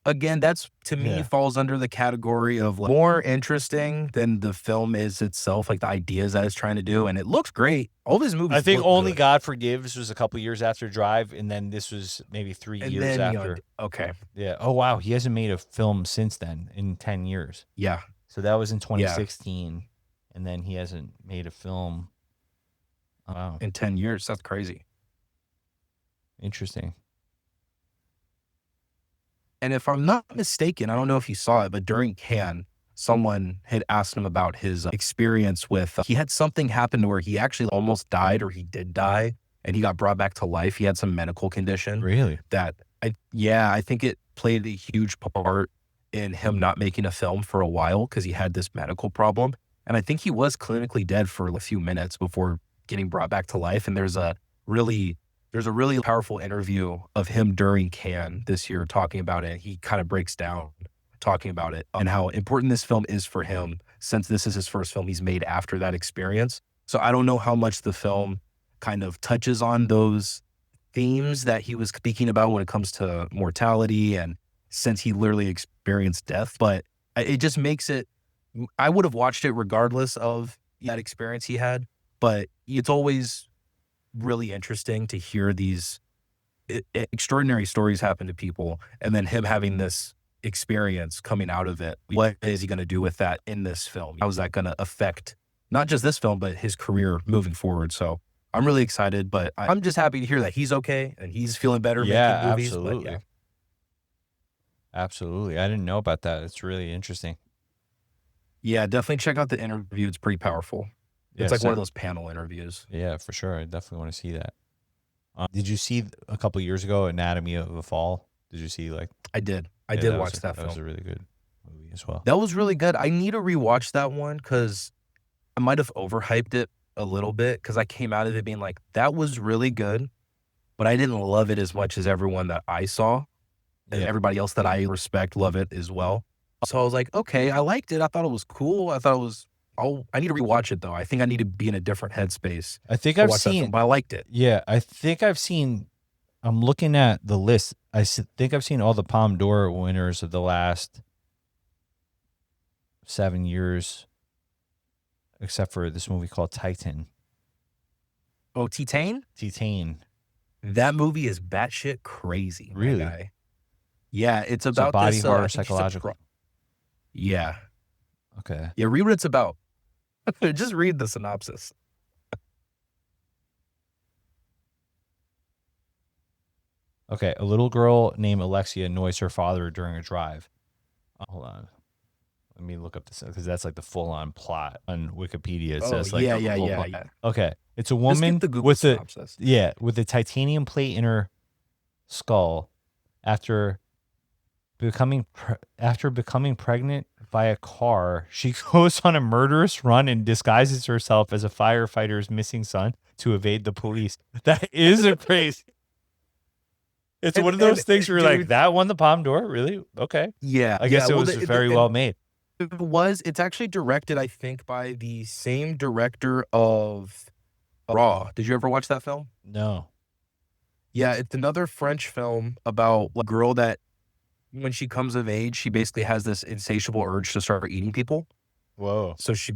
Again, that's to me Yeah. falls under the category of like, more interesting than the film is itself, like the ideas that it's trying to do. And it looks great. All of his movies I think look Only good. God Forgives was a couple years after Drive, and then this was maybe 3 And years then, after. okay. Yeah. Oh, wow. He hasn't made a film since then in 10 years. Yeah. So that was in 2016, and then he hasn't made a film. Wow. In 10 years. That's crazy. Interesting. And if I'm not mistaken, I don't know if you saw it, but during Cannes, someone had asked him about his experience with, he had something happen to where he actually almost died, or he did die, and he got brought back to life. He had some medical condition Really? that, I think it played a huge part in him not making a film for a while because he had this medical problem. And I think he was clinically dead for a few minutes before getting brought back to life. And there's a really powerful interview of him during Cannes this year talking about it. He kind of breaks down talking about it and how important this film is for him, since this is his first film he's made after that experience. So I don't know how much the film kind of touches on those themes that he was speaking about when it comes to mortality, and since he literally experienced death, but it just makes it, I would have watched it regardless of that experience he had, but it's always really interesting to hear these extraordinary stories happen to people, and then him having this experience coming out of it. What is he going to do with that in this film? How is that going to affect not just this film, but his career moving forward? So I'm really excited, but I'm just happy to hear that he's okay and he's feeling better making movies. Absolutely. But Absolutely. I didn't know about that. It's really interesting. yeah, definitely check out the interview. It's pretty powerful. It's Yeah, like one of those panel interviews. Yeah, for sure. I definitely want to see that. Did you see a couple years ago Anatomy of a Fall? Did you see like? I did. I Yeah, did watch that That film. was a really good movie as well. That was really good. I need to rewatch that one because I might have overhyped it a little bit, because I came out of it being like, that was really good, but I didn't love it as much as everyone that I saw, and Yeah. everybody else that I respect love it as well. So I was like, okay, I liked it. I thought it was cool. I need to rewatch it though. I think I need to be in a different headspace I think to I've watch that film, seen. but I liked it. Yeah, I think I've seen. I'm looking at the list. Think I've seen all the Palme d'Or winners of the last 7 years, except for this movie called Titan. Oh, Titan? Titan. That movie is batshit crazy. my Really? guy. Yeah, it's It's a about body this, horror, I think he's a psychological. yeah. Okay. Yeah, read what it's about. Just read the synopsis. Okay. A little girl named Alexia annoys her father during a drive. Hold on. Let me look up this because that's like the full-on plot on Wikipedia. It says like the whole plot. yeah. Okay, it's a Just woman get the Google with a synopsis. with a titanium plate in her skull after becoming pregnant by a car. She goes on a murderous run and disguises herself as a firefighter's missing son to evade the police. That is a crazy. It's one of those things where you're like, dude, that won the Palme d'Or? Really? Okay. Yeah. I guess it well, was very well made. It's actually directed, I think, by the same director of Raw. Did you ever watch that film? No. Yeah, it's another French film about a girl that when she comes of age, she basically has this insatiable urge to start eating people. Whoa. So she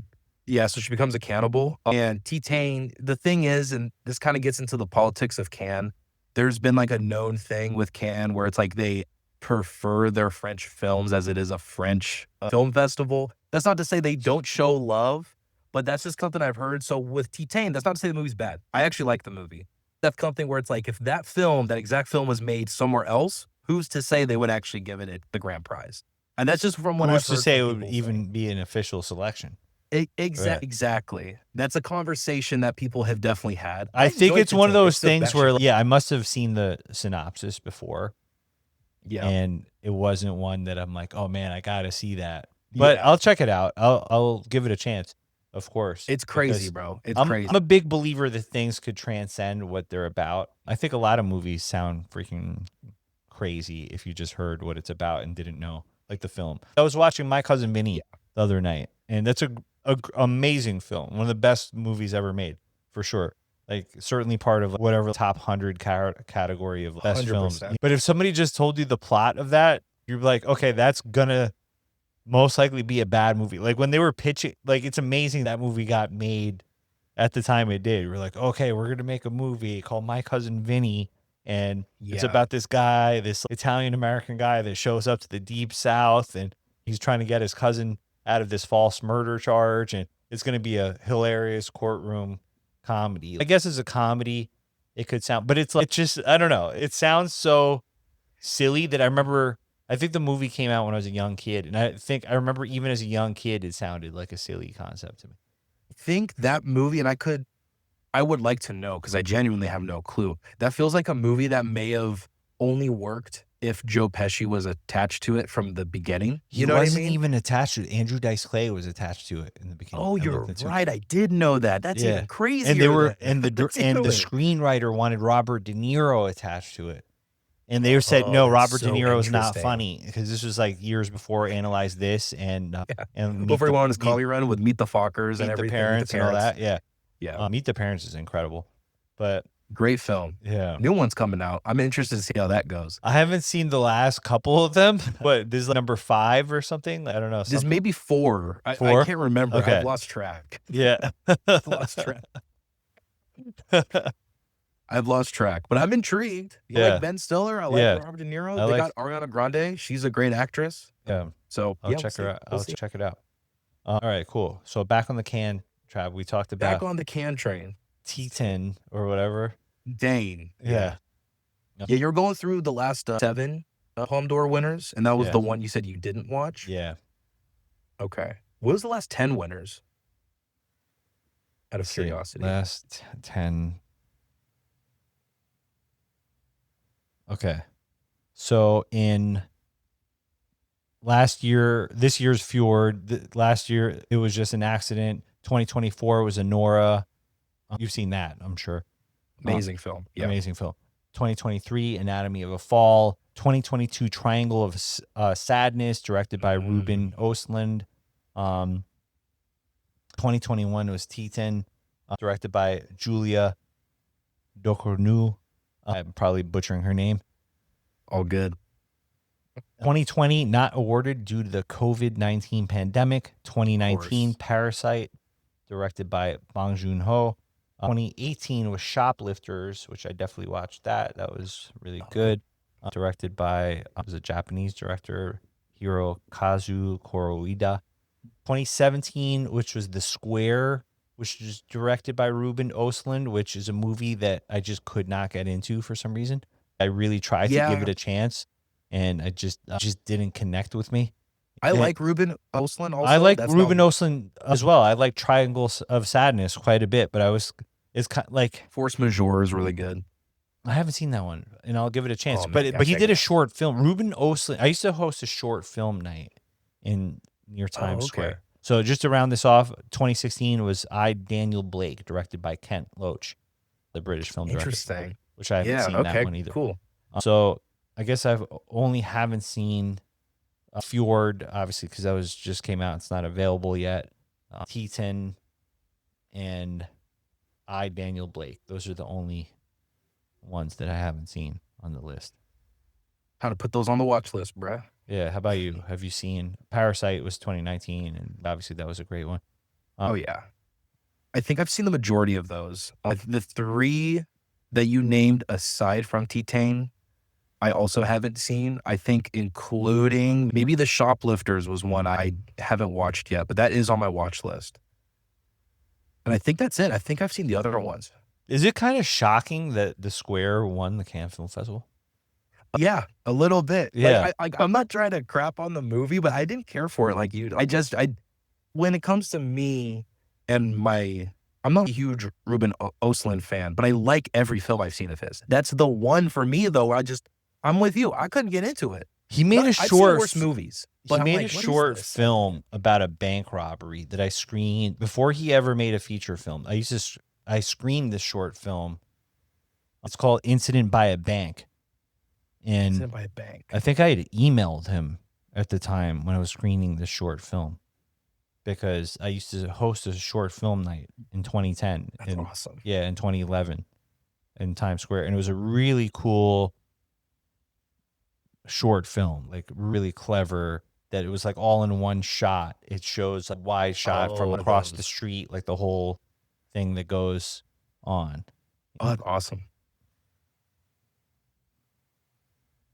becomes a cannibal. And T-Tain, the thing is, and this kind of gets into the politics of Cannes, there's been like a known thing with Cannes where it's like they prefer their French films as it is a French film festival. That's not to say they don't show love, but that's just something I've heard. So with T-Tain, that's not to say the movie's bad. I actually like the movie. That's something where it's like, if that exact film was made somewhere else, who's to say they would actually give it the grand prize? And that's just from what I've heard. Who's to say it would even be an official selection? Exactly. That's a conversation that people have definitely had. I think it's one of those things where, yeah, I must have seen the synopsis before. Yeah. And it wasn't one that I'm like, oh man, I got to see that. But I'll check it out. I'll give it a chance. Of course. It's crazy, bro. It's crazy. I'm a big believer that things could transcend what they're about. I think a lot of movies sound freaking crazy if you just heard what it's about and didn't know, like the film. I was watching My Cousin Vinny the other night, and that's a amazing film. One of the best movies ever made, for sure. Like, certainly part of whatever top 100 category of best 100%. Films. But if somebody just told you the plot of that, you're like, okay, that's gonna most likely be a bad movie. Like, when they were pitching, like, it's amazing that movie got made at the time it did. We're like, okay, we're gonna make a movie called My Cousin Vinny, and it's about this guy, this Italian-American guy that shows up to the Deep South, and he's trying to get his cousin out of this false murder charge, and it's gonna be a hilarious courtroom comedy. I guess as a comedy, it could sound, but it's like, it's just, I don't know. It sounds so silly that I think the movie came out when I was a young kid, and I remember even as a young kid, it sounded like a silly concept to me. I think that movie, and I would like to know, because I genuinely have no clue. That feels like a movie that may have only worked if Joe Pesci was attached to it from the beginning. He wasn't even attached to it. Andrew Dice Clay was attached to it in the beginning. Oh, you're right. I did know that. That's even crazier. And the screenwriter wanted Robert De Niro attached to it. And they said, no, Robert De Niro is not funny, because this was like years before Analyze This and before he won his Collie Run with Meet the Fockers and everything. Meet the Parents and all that. Yeah. Yeah. Meet the Parents is incredible. But great film. Yeah. New one's coming out. I'm interested to see how that goes. I haven't seen the last couple of them, but this is like number 5 or something. I don't know. This may be 4. 4? I can't remember. Okay. I've lost track. Yeah. I've lost track. I've lost track, but I'm intrigued. I like Ben Stiller. I like Robert De Niro. They got Ariana Grande. She's a great actress. Yeah. So I'll check her out. I'll check it out. All right, cool. So back on the can, Trav, we talked about back on the can train. T10 or whatever. Dane. Yeah. Yeah, you're going through the last 7 Palme d'Or winners, and that was the one you said you didn't watch? Yeah. Okay. What was the last 10 winners? Out of curiosity. Last 10. Okay. So in this year's FJORD, last year it was just an accident. 2024 was a Nora. You've seen that, I'm sure. Amazing film. Yeah. Amazing film. 2023, Anatomy of a Fall. 2022, Triangle of Sadness, directed by Ruben Östlund. 2021 was Titan, directed by Julia Ducournau. I'm probably butchering her name. All good. 2020, not awarded due to the COVID-19 pandemic. 2019, Parasite, directed by Bong Joon-ho. 2018 was Shoplifters, which I definitely watched that. That was really good. Directed by was a Japanese director, Hirokazu Kuroida. 2017, which was The Square, which is directed by Ruben Östlund, which is a movie that I just could not get into for some reason. I really tried to give it a chance, and I just didn't connect with me. I like Ruben Östlund also. I like Ruben Östlund as well. I like Triangles of Sadness quite a bit, but it's kind of like Force Majeure is really good. I haven't seen that one, and I'll give it a chance. But he did a short film. Ruben Östlund. I used to host a short film night near Times Square. So just to round this off, 2016 was Daniel Blake, directed by Kent Loach, the British film director. Interesting. Which I haven't seen that one either. Cool. So I guess I've only haven't seen FJORD, obviously, because that just came out. It's not available yet. T10, and Daniel Blake. Those are the only ones that I haven't seen on the list. How to put those on the watch list, bruh. Yeah. How about you? Have you seen Parasite? Was 2019, and obviously that was a great one. Oh yeah, I think I've seen the majority of those. The three that you named aside from T-Tain, I also haven't seen. I think including maybe The Shoplifters was one I haven't watched yet, but that is on my watch list. And I think that's it. I think I've seen the other ones. Is it kind of shocking that The Square won the Cannes Film Festival? Yeah, a little bit. Yeah. I'm not trying to crap on the movie, but I didn't care for it like you. When it comes to me and I'm not a huge Ruben Östlund fan, but I like every film I've seen of his. That's the one for me though, where I'm with you. I couldn't get into it. He made I've seen worse movies. He made a short film about a bank robbery that I screened before he ever made a feature film. I screened this short film. It's called Incident by a Bank. And Incident by a Bank. I think I had emailed him at the time when I was screening this short film, because I used to host a short film night in 2010. That's awesome. Yeah, in 2011 in Times Square. And it was a really cool short film, like really clever, that it was like all in one shot. It shows a wide shot from across the street, like the whole thing that goes on. Oh, that's awesome.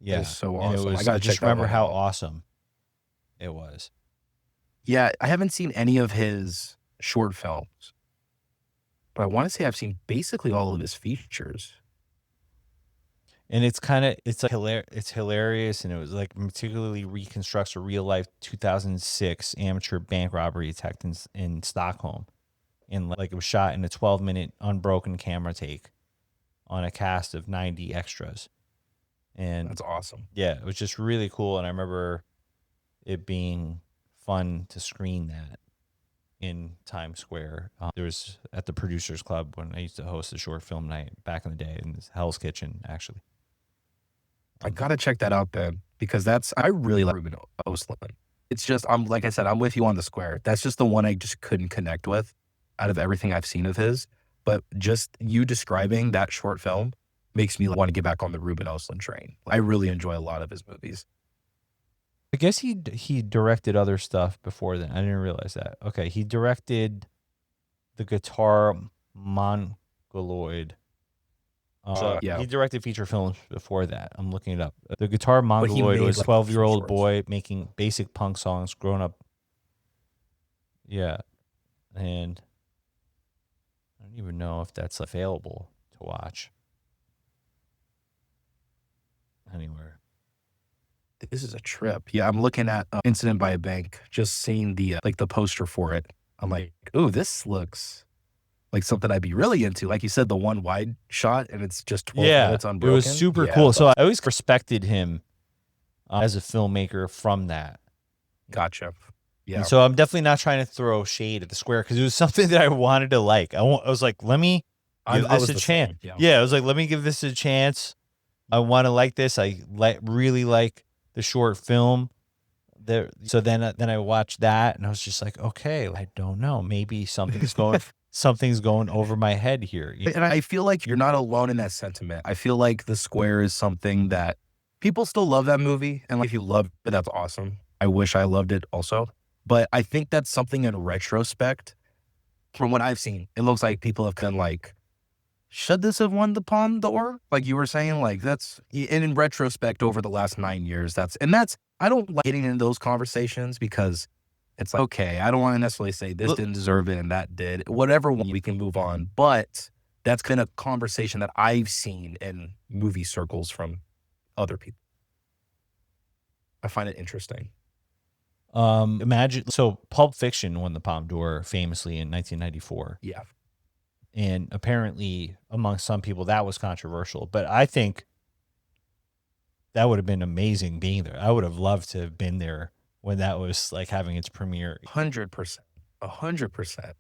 Yeah. That is so awesome. I gotta just remember how awesome it was. Yeah, I haven't seen any of his short films, but I want to say I've seen basically all of his features. And it's hilarious, and it was like meticulously reconstructs a real life 2006 amateur bank robbery attack in Stockholm, and like it was shot in a 12-minute unbroken camera take on a cast of 90 extras. And that's awesome. Yeah, it was just really cool, and I remember it being fun to screen that in Times Square. There was at the Producers Club when I used to host a short film night back in the day, in Hell's Kitchen, actually. I gotta check that out then, because I really like Ruben Östlund. It's just, like I said, I'm with you on The Square. That's just the one I just couldn't connect with out of everything I've seen of his. But just you describing that short film makes me want to get back on the Ruben Östlund train. I really enjoy a lot of his movies. I guess he directed other stuff before then. I didn't realize that. Okay, he directed The Guitar Mongoloid. Yeah. He directed feature films before that. I'm looking it up. The Guitar Mongoloid was a 12-year-old boy making basic punk songs, growing up. Yeah. And I don't even know if that's available to watch anywhere. This is a trip. Yeah, I'm looking at Incident by a Bank, just seeing the the poster for it. I'm like, ooh, this looks like something I'd be really into. Like you said, the one wide shot, and it's just 12 minutes unbroken. It was super cool. So I always respected him as a filmmaker from that. Gotcha. Yeah. And so I'm definitely not trying to throw shade at The Square, because it was something that I wanted to like. I was like, let me give this a chance. Yeah, I was like, let me give this a chance. I want to like this. I really like the short film. So then I watched that, and I was just like, okay, I don't know. Maybe something's going over my head here. And I feel like you're not alone in that sentiment. I feel like The Square is something that people still love that movie. And if you love it, that's awesome. I wish I loved it also. But I think that's something in retrospect, from what I've seen, it looks like people have been like, should this have won the Palme d'Or? Like you were saying, like and in retrospect over the last 9 years, I don't like getting into those conversations, because it's like, okay, I don't want to necessarily say this didn't deserve it and that did. Whatever, we can move on. But that's been a conversation that I've seen in movie circles from other people. I find it interesting. So Pulp Fiction won the Palme d'Or famously in 1994. Yeah. And apparently among some people that was controversial, but I think that would have been amazing being there. I would have loved to have been there when that was like having its premiere. 100%. 100%.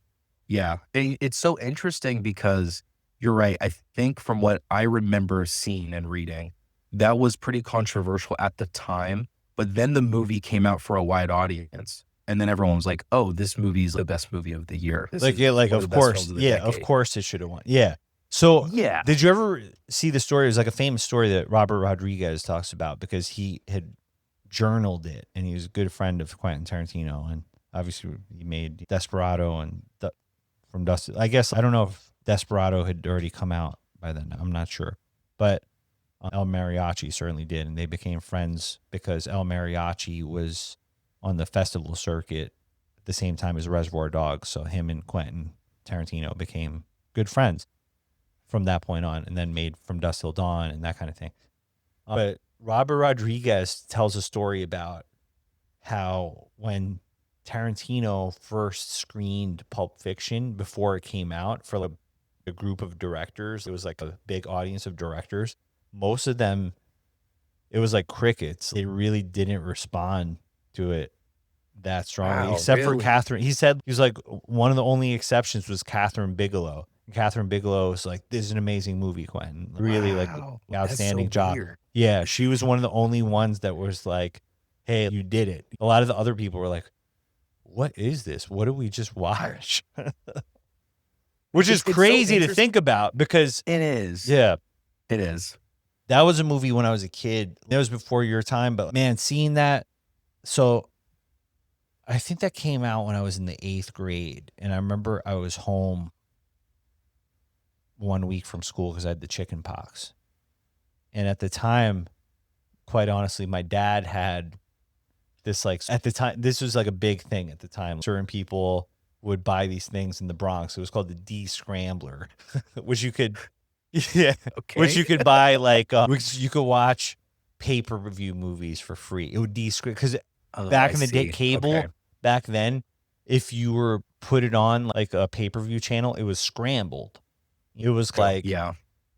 Yeah. And it's so interesting because you're right. I think from what I remember seeing and reading, that was pretty controversial at the time, but then the movie came out for a wide audience. And then everyone was like, "Oh, this movie's the best movie of the year." This is like one of the best course, films of the yeah, of decade." course it should have won. Yeah. So Yeah. did you ever see the story? It was like a famous story that Robert Rodriguez talks about because he had journaled it, and he was a good friend of Quentin Tarantino, and obviously he made Desperado and from Dust. I guess I don't know if Desperado had already come out by then. I'm not sure, but El Mariachi certainly did, and they became friends because El Mariachi was on the festival circuit at the same time as Reservoir Dogs. So him and Quentin Tarantino became good friends from that point on, and then made From Dusk Till Dawn and that kind of thing. But Robert Rodriguez tells a story about how when Tarantino first screened Pulp Fiction before it came out for like a group of directors, it was like a big audience of directors. Most of them, it was like crickets. They really didn't respond to it that strongly, Wow, except for really? Catherine. He said, he was like, one of the only exceptions was Catherine Bigelow. And Catherine Bigelow was like, "This is an amazing movie, Quentin. Really like Wow, outstanding that's so job." weird. Yeah, she was one of the only ones that was like, "Hey, you did it." A lot of the other people were like, "What is this? What did we just watch?" Which is It's so crazy to interesting. think about because, It is. yeah, It is. that was a movie when I was a kid. That was before your time, but man, seeing that. So I think that came out when I was in the 8th grade. And I remember I was home one week from school because I had the chicken pox. And at the time, quite honestly, my dad had this, like, at the time, this was like a big thing at the time. Certain people would buy these things in the Bronx. It was called the D-Scrambler, which you could, yeah, Okay. which you could buy, like, which you could watch pay-per-view movies for free. It would because Oh, back I in the day, see. cable, Okay. back then, if you were put it on like a pay-per-view channel, it was scrambled. It was like, Yeah.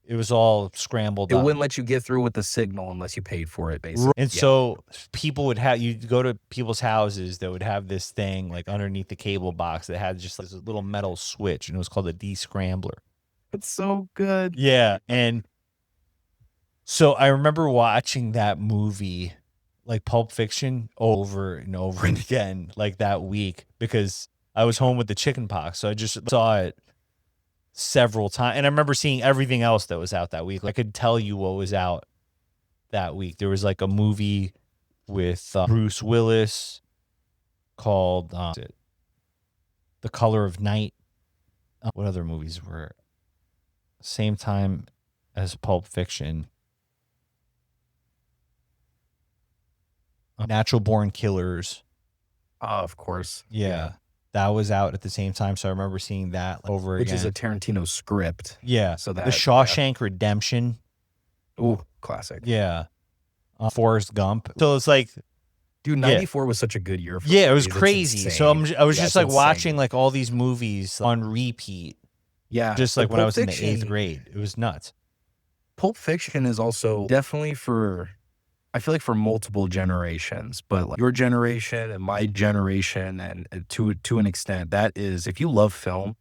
it was all scrambled It up. wouldn't let you get through with the signal unless you paid for it, basically. And Yeah. so people would have, you'd go to people's houses that would have this thing like underneath the cable box that had just this little metal switch, and it was called a D-Scrambler. It's so good. Yeah. And so I remember watching that movie, like Pulp Fiction, over and over and again, like that week, because I was home with the chicken pox. So I just saw it several times. And I remember seeing everything else that was out that week. Like, I could tell you what was out that week. There was like a movie with Bruce Willis called The Color of Night. What other movies were same time as Pulp Fiction? Natural Born Killers. Of course. Yeah. That was out at the same time. So I remember seeing that over Which again. is a Tarantino script. Yeah. So that The Shawshank Redemption. Ooh, classic. Yeah. Forrest Gump. So it's like, Dude, 94 was such a good year for yeah, it was movies. It's crazy. So insane. I was Yeah, just it's like insane. watching like all these movies on repeat. Yeah. Just but like when I Pulp was in the Fiction- 8th grade. It was nuts. Pulp Fiction is also definitely for, I feel like for multiple generations, but like your generation and my generation, and to an extent, that is, if you love film,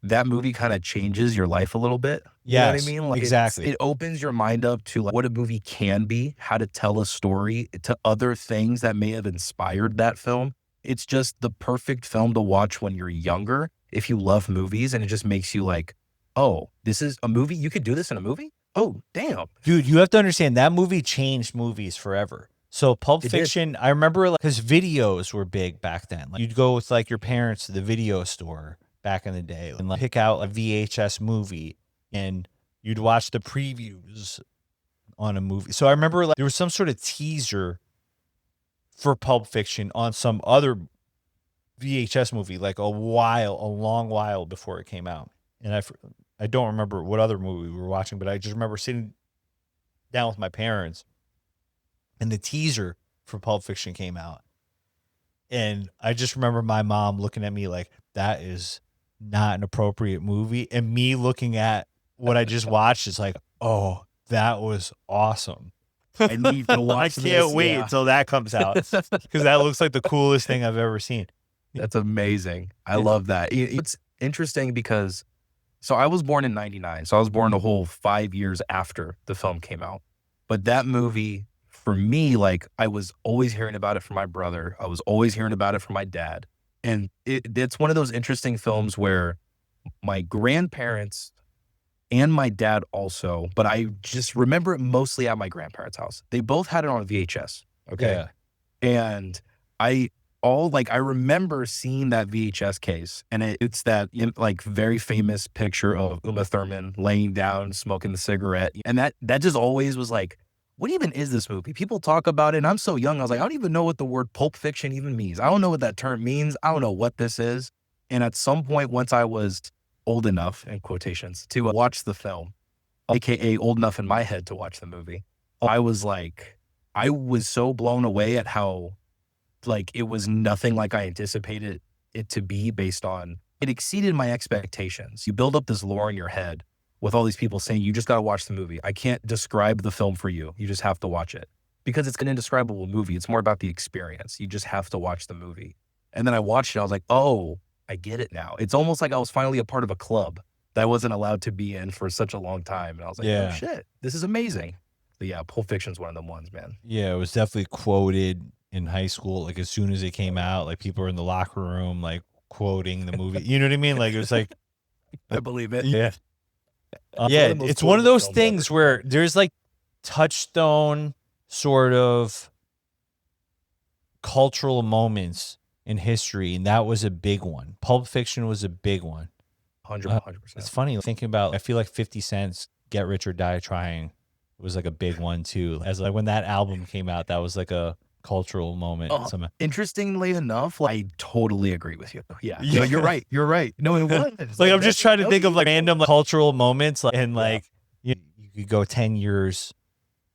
that movie kind of changes your life a little bit. You know what I Yes, mean? Like exactly. it opens your mind up to like what a movie can be, how to tell a story, to other things that may have inspired that film. It's just the perfect film to watch when you're younger, if you love movies, and it just makes you like, oh, this is a movie? You could do this in a movie? Oh, damn. Dude, you have to understand that movie changed movies forever. So Pulp It did. Fiction, I remember like, because videos were big back then. Like, you'd go with like your parents to the video store back in the day and like pick out a VHS movie, and you'd watch the previews on a movie. So I remember like there was some sort of teaser for Pulp Fiction on some other VHS movie like a long while before it came out. And I don't remember what other movie we were watching, but I just remember sitting down with my parents and the teaser for Pulp Fiction came out. And I just remember my mom looking at me like, that is not an appropriate movie. And me looking at what I just watched is like, oh, that was awesome. I need to watch I can't this. wait Yeah. until that comes out because that looks like the coolest thing I've ever seen. That's amazing. I love that. It's interesting because, so I was born in 99. So I was born a whole 5 years after the film came out. But that movie for me, like I was always hearing about it from my brother. I was always hearing about it from my dad. And it's one of those interesting films where my grandparents and my dad also, but I just remember it mostly at my grandparents' house. They both had it on VHS. Okay. Yeah. And I remember seeing that VHS case, and it's that like very famous picture of Uma Thurman laying down, smoking the cigarette. And that just always was like, what even is this movie? People talk about it, and I'm so young. I was like, I don't even know what the word Pulp Fiction even means. I don't know what that term means. I don't know what this is. And at some point, once I was old enough, in quotations, to watch the film, AKA old enough in my head to watch the movie, I was so blown away at how, like, it was nothing like I anticipated it to be based on, it exceeded my expectations. You build up this lore in your head with all these people saying, you just got to watch the movie. I can't describe the film for you. You just have to watch it because it's an indescribable movie. It's more about the experience. You just have to watch the movie. And then I watched it. I was like, oh, I get it now. It's almost like I was finally a part of a club that I wasn't allowed to be in for such a long time. And I was like, oh shit, this is amazing. But yeah, Pulp Fiction's one of them ones, man. Yeah, it was definitely quoted in high school. Like as soon as it came out, like people were in the locker room, like quoting the movie. You know what I mean? Like it was like, I believe it. Yeah. Yeah, it's one of those things where there's like touchstone sort of cultural moments in history, and that was a big one. Pulp Fiction was a big one. 100%. It's funny thinking about, I feel like 50 Cent's Get Rich or Die Trying was like a big one too. As like when that album came out, that was like a cultural moment. Interestingly enough, I totally agree with you. Yeah. No, you're right. You're right. No, it was. Like I'm just trying to think of like random like, cultural moments, and like you could go 10 years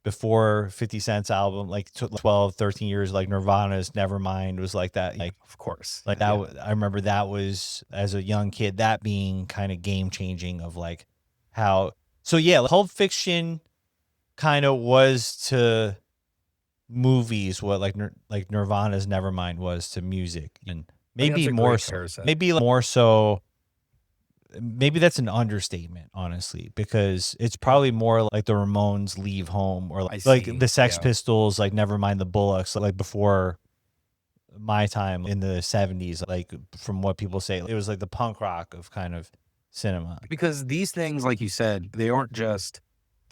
before 50 Cent's album, like 12, 13 years, like Nirvana's Nevermind was like that. Like, of course. Like that, I remember that was, as a young kid, that being kind of game changing of like how, so yeah, Pulp Fiction kind of was to movies what like Nirvana's Nevermind was to music, and maybe more so, maybe that's an understatement, honestly, because it's probably more like the Ramones Leave Home, or like the Sex Pistols, like Nevermind the Bollocks, like before my time in the 70s, like from what people say, it was like the punk rock of kind of cinema. Because these things, like you said, they're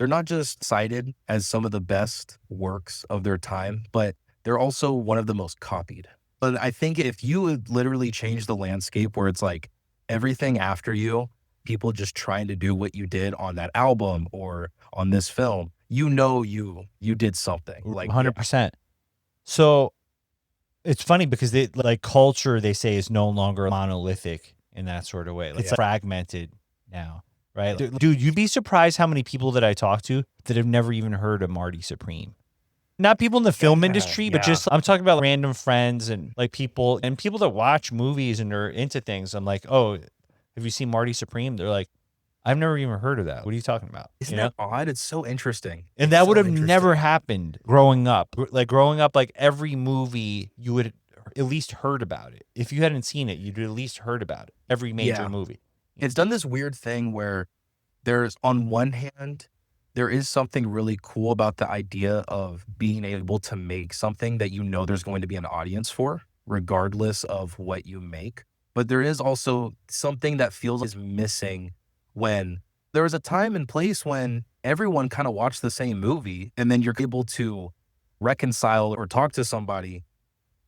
not just cited as some of the best works of their time, but they're also one of the most copied. But I think if you would literally change the landscape where it's like everything after you, people just trying to do what you did on that album or on this film, you did something. Like 100%. So it's funny because they like culture, they say, is no longer monolithic in that sort of way. Like, it's fragmented now. Right. Dude, you'd be surprised how many people that I talk to that have never even heard of Marty Supreme. Not people in the film industry, but just, I'm talking about random friends and like people that watch movies and are into things. I'm like, oh, have you seen Marty Supreme? They're like, I've never even heard of that. What are you talking about? Isn't that odd? It's so interesting. And that would have never happened growing up. Like every movie, you would at least heard about it. If you hadn't seen it, you'd at least heard about it. Every major movie. It's done this weird thing where there's, on one hand, there is something really cool about the idea of being able to make something that you know there's going to be an audience for, regardless of what you make. But there is also something that feels is missing when there was a time and place when everyone kind of watched the same movie, and then you're able to reconcile or talk to somebody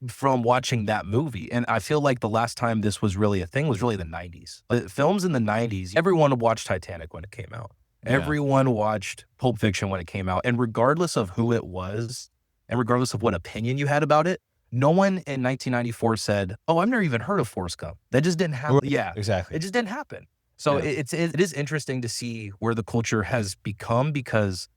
from watching that movie. And I feel like the last time this was really a thing was really the 90s. Films in the 90s, everyone watched Titanic when it came out. Everyone watched Pulp Fiction when it came out. And regardless of who it was, and regardless of what opinion you had about it, no one in 1994 said, oh, I've never even heard of Forrest Gump. That just didn't happen. Yeah, exactly. It just didn't happen. So it is interesting to see where the culture has become, because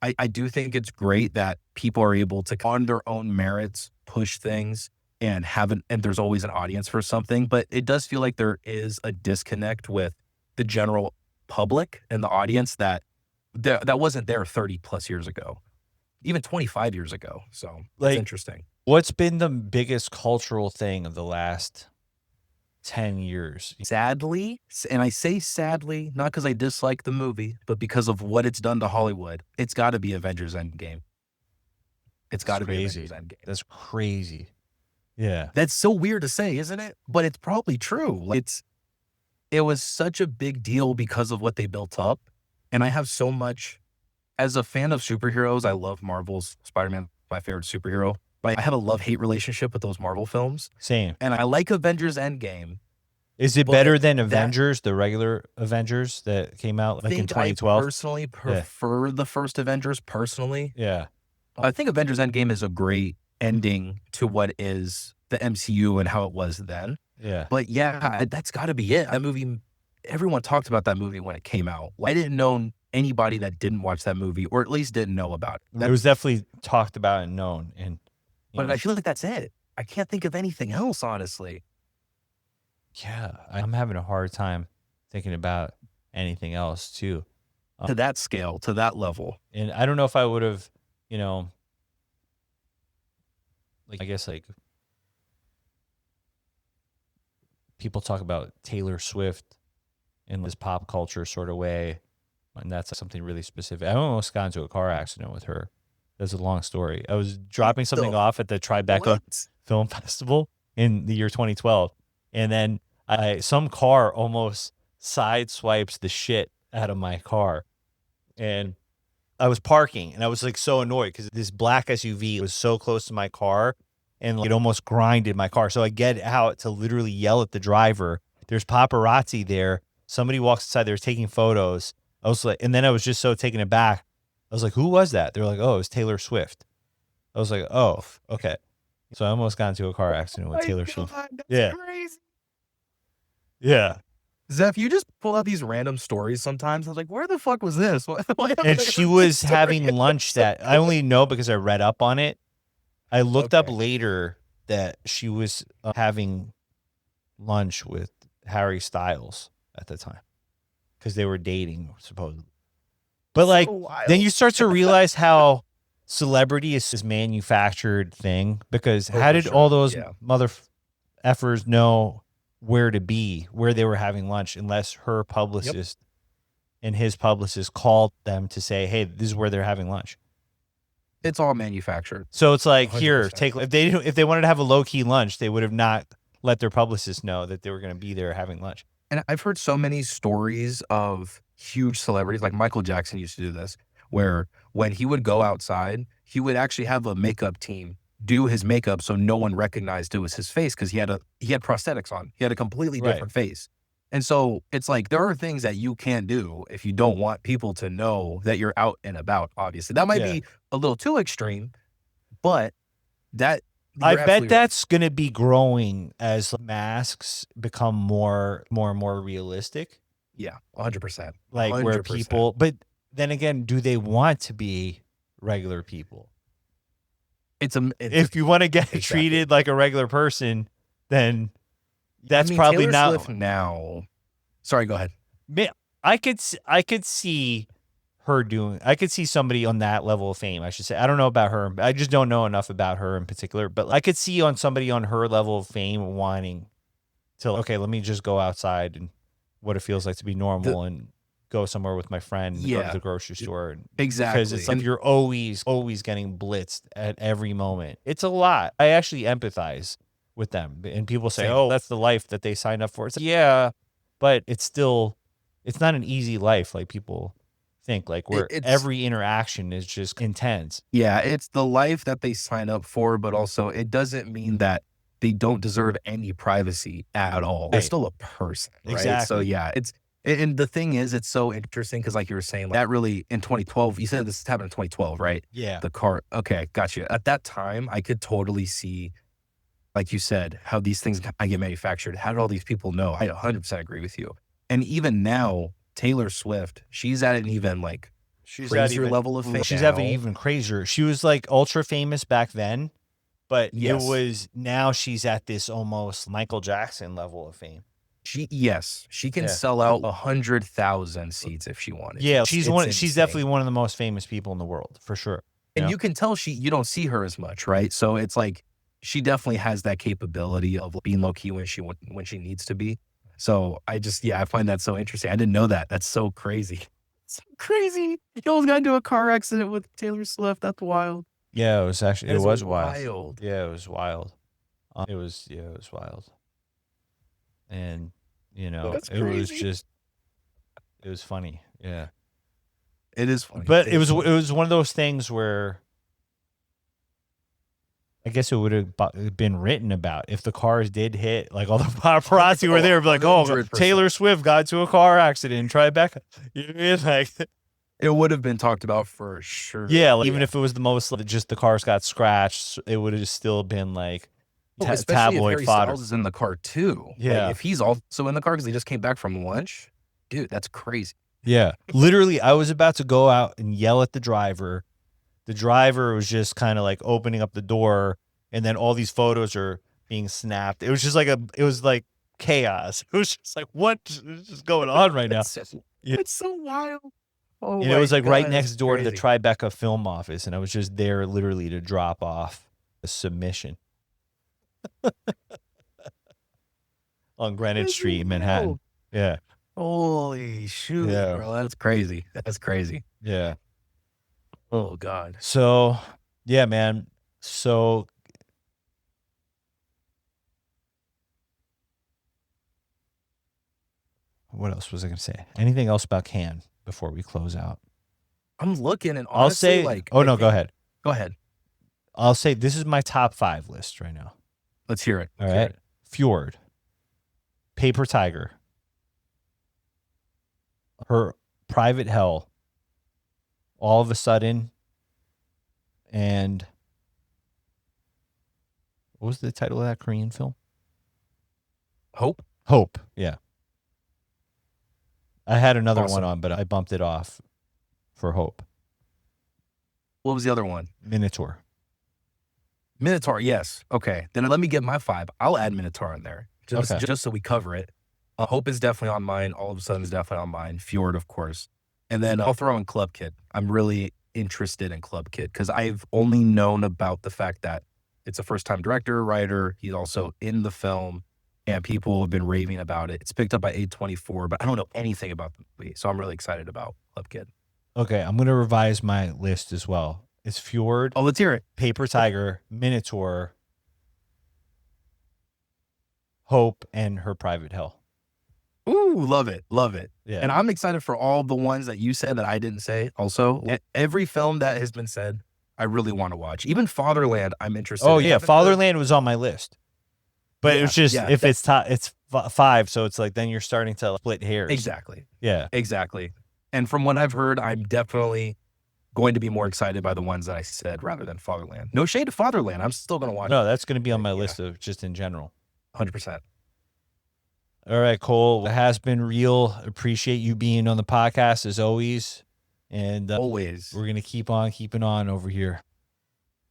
I do think it's great that people are able to, on their own merits, push things and and there's always an audience for something. But it does feel like there is a disconnect with the general public and the audience that wasn't there 30 plus years ago, even 25 years ago. So it's interesting. What's been the biggest cultural thing of the last 10 years? Sadly, and I say sadly, not because I dislike the movie, but because of what it's done to Hollywood, it's got to be Avengers Endgame. It's got to be crazy. Avengers Endgame. That's crazy. Yeah. That's so weird to say, isn't it? But it's probably true. Like, it was such a big deal because of what they built up. And I have so much, as a fan of superheroes, I love Marvel's Spider-Man, my favorite superhero. But I have a love-hate relationship with those Marvel films. Same. And I like Avengers Endgame. Is it better than Avengers, the regular Avengers that came out like in 2012? I personally prefer the first Avengers, personally. Yeah. I think Avengers Endgame is a great ending to what is the MCU and how it was then. Yeah. But yeah, that's got to be it. That movie, everyone talked about that movie when it came out. I didn't know anybody that didn't watch that movie, or at least didn't know about it. It was definitely talked about and known. But I feel like that's it. I can't think of anything else, honestly. Yeah, I'm having a hard time thinking about anything else too. To that scale, to that level. And I don't know if I would have, like, I guess like people talk about Taylor Swift in this pop culture sort of way. And that's something really specific. I almost got into a car accident with her. That's a long story. I was dropping something off at the Tribeca Film Festival in the year 2012. And then some car almost sideswipes the shit out of my car. And I was parking and I was like so annoyed because this black SUV was so close to my car and like, it almost grinded my car. So I get out to literally yell at the driver. There's paparazzi there. Somebody walks inside. They're taking photos. I was like, and then I was just so taken aback. I was like, who was that? They're like, oh, it was Taylor Swift. I was like, oh, okay. So I almost got into a car accident with Taylor Swift. That's crazy. Yeah. Zeph, you just pull out these random stories sometimes. I was like, where the fuck was this? And she was having lunch that I only know because I read up on it. I looked up later that she was having lunch with Harry Styles at the time because they were dating, supposedly. But like, then you start to realize how celebrity is this manufactured thing because how did all those mother effers know where to be, where they were having lunch, unless her publicist and his publicist called them to say, hey, this is where they're having lunch. It's all manufactured. So it's like, 100%. here, take, if they wanted to have a low key lunch, they would have not let their publicist know that they were going to be there having lunch. And I've heard so many stories of huge celebrities, like Michael Jackson used to do this, where when he would go outside, he would actually have a makeup team do his makeup so no one recognized it was his face because he had prosthetics on. He had a completely different face. And so it's like there are things that you can do if you don't want people to know that you're out and about, obviously. That might be a little too extreme, but that I bet that's going to be growing as masks become more and more realistic. Yeah, 100%. Like 100%. Where people, but then again, do they want to be regular people? If you want to get treated like a regular person, then that's probably Taylor not Swift now. Sorry, go ahead. I could see her doing. I could see somebody on that level of fame. I should say. I don't know about her. I just don't know enough about her in particular. But I could see on somebody on her level of fame wanting to. Okay, let me just go outside and what it feels like to be normal and go somewhere with my friend and go to the grocery store. Exactly. Because it's like you're always getting blitzed at every moment. It's a lot. I actually empathize with them. And people say, oh, that's the life that they signed up for. It's like, yeah, but it's not an easy life like people think, like where every interaction is just intense. Yeah, it's the life that they sign up for, but also it doesn't mean that they don't deserve any privacy at all. They're still a person, right? Exactly. So yeah, and the thing is, it's so interesting because like you were saying, like, that really in 2012, you said this happened in 2012, right? Yeah. The car. Okay, got you. At that time, I could totally see, like you said, how these things get manufactured. How did all these people know? I 100% agree with you. And even now, Taylor Swift, she's at an even like crazier level of fame. She's at an even crazier. She was like ultra famous back then, but it was now she's at this almost Michael Jackson level of fame. She can sell out 100,000 seats if she wanted. Yeah, she's definitely one of the most famous people in the world for sure. And you can tell you don't see her as much, right? So it's like she definitely has that capability of being low key when she needs to be. So I find that so interesting. I didn't know that. That's so crazy. So crazy. You almost got into a car accident with Taylor Swift. That's wild. Yeah, it was actually, it was wild. wild. Yeah, it was wild. It was wild. And, you know, That's it was crazy. just, it was funny. Yeah. It is funny. But it was one of those things where I guess it would have been written about if the cars did hit, like all the paparazzi were there, like, oh, 100%. Taylor Swift got into a car accident, Tribeca. You know what I mean? Like, it would have been talked about for sure. yeah, like, even if it was the most, just the cars got scratched, it would have still been like especially tabloid if Harry fodder. Styles is in the car too. Yeah. Like, if he's also in the car because he just came back from lunch, dude, that's crazy. Yeah. Literally, I was about to go out and yell at the driver. The driver was just kind of like opening up the door, and then all these photos are being snapped. It was just like it was like chaos. It was just like, what is just going on right now? It's so wild. Oh, And it was like God, right next it's door to the crazy. Tribeca film office, and I was just there literally to drop off a submission on Greenwich Street in Manhattan. wild. Yeah. Holy shoot, Yeah. bro. That's crazy. That's crazy. Yeah. Oh, God. So, yeah, man. So, what else was I going to say? Anything else about Cannes before we close out? I'm looking, and I'll honestly, say, like, oh, I no, think- go ahead. Go ahead. I'll say this is my top 5 list right now. Let's hear it. All right. Fjord, Paper Tiger, Her Private Hell, All of a Sudden, and what was the title of that Korean film? Hope. Hope. Yeah. I had another Awesome. one on, but I bumped it off for Hope. What was the other one? Minotaur. Minotaur, yes. Okay. Then let me get my 5. I'll add Minotaur in there just Okay. so we cover it. Hope is definitely on mine. All of a sudden is definitely on mine. Fjord, of course. And then I'll throw in Club Kid. I'm really interested in Club Kid because I've only known about the fact that it's a first-time director, writer. He's also in the film, and people have been raving about it. It's picked up by A24, but I don't know anything about the movie, so I'm really excited about Club Kid. Okay, I'm going to revise my list as well. It's Fjord, Oh, let's hear it. Paper Tiger, Minotaur, Hope, and Her Private Hell. Ooh, love it. Love it. Yeah. And I'm excited for all the ones that you said that I didn't say. Also, every film that has been said, I really want to watch. Even Fatherland, I'm interested Oh, in. I yeah. haven't heard- Fatherland was on my list. But it was just, yeah, if it's 5, so it's like then you're starting to split hairs. Exactly. Yeah. Exactly. And from what I've heard, I'm definitely going to be more excited by the ones that I said rather than Fatherland. No shade to Fatherland. I'm still going to watch No, that's going to be on my Yeah. list of just in general. 100%. All right, Cole. It has been real. Appreciate you being on the podcast as always. And Always. we're going to keep on keeping on over here.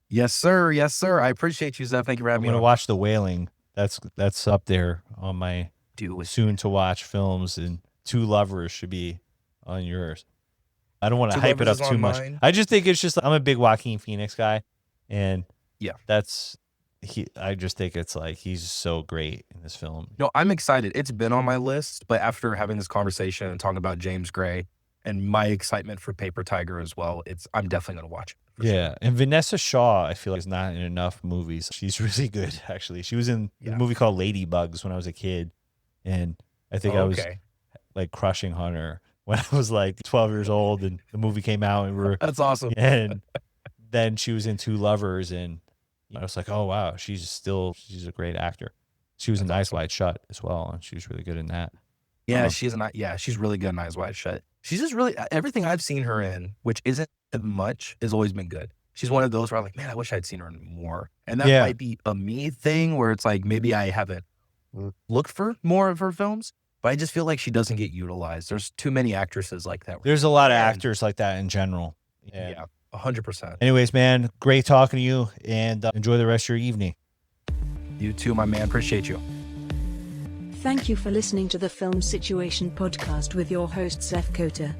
Yes, sir. Yes, sir. I appreciate you, Zeph. Thank you for I'm having me going to on. watch The Wailing. That's up there on my Do it. soon to watch films, and Two Lovers should be on yours. I don't want to Two hype it Lovers up is too on much. mine. I just think it's just, I'm a big Joaquin Phoenix guy, and Yeah. I just think it's like he's so great in this film. No, I'm excited. It's been on my list, but after having this conversation and talking about James Gray and my excitement for Paper Tiger as well, I'm definitely going to watch it. for sure. Yeah, and Vanessa Shaw, I feel like is not in enough movies. She's really good, actually. She was in a Yeah. movie called Ladybugs when I was a kid, and I think I was Okay. like crushing on her when I was like 12 years old, and the movie came out, and we were, That's awesome. and then she was in Two Lovers, and I was like, oh wow, she's a great actor. She was in Eyes Wide Shut as well, and she was really good in that. Yeah, she's really good in Eyes Wide Shut. She's just really, everything I've seen her in, which isn't much, has always been good. She's one of those where I'm like, man, I wish I'd seen her in more. And that Yeah. might be a me thing where it's like, maybe I haven't looked for more of her films, but I just feel like she doesn't get utilized. There's too many actresses like that. There's a lot of And- actors like that in general. And Yeah, 100%. anyways, man, great talking to you, and enjoy the rest of your evening. You too, my man. Appreciate you. Thank you for listening to the Film Situation podcast with your host Zeph Kota.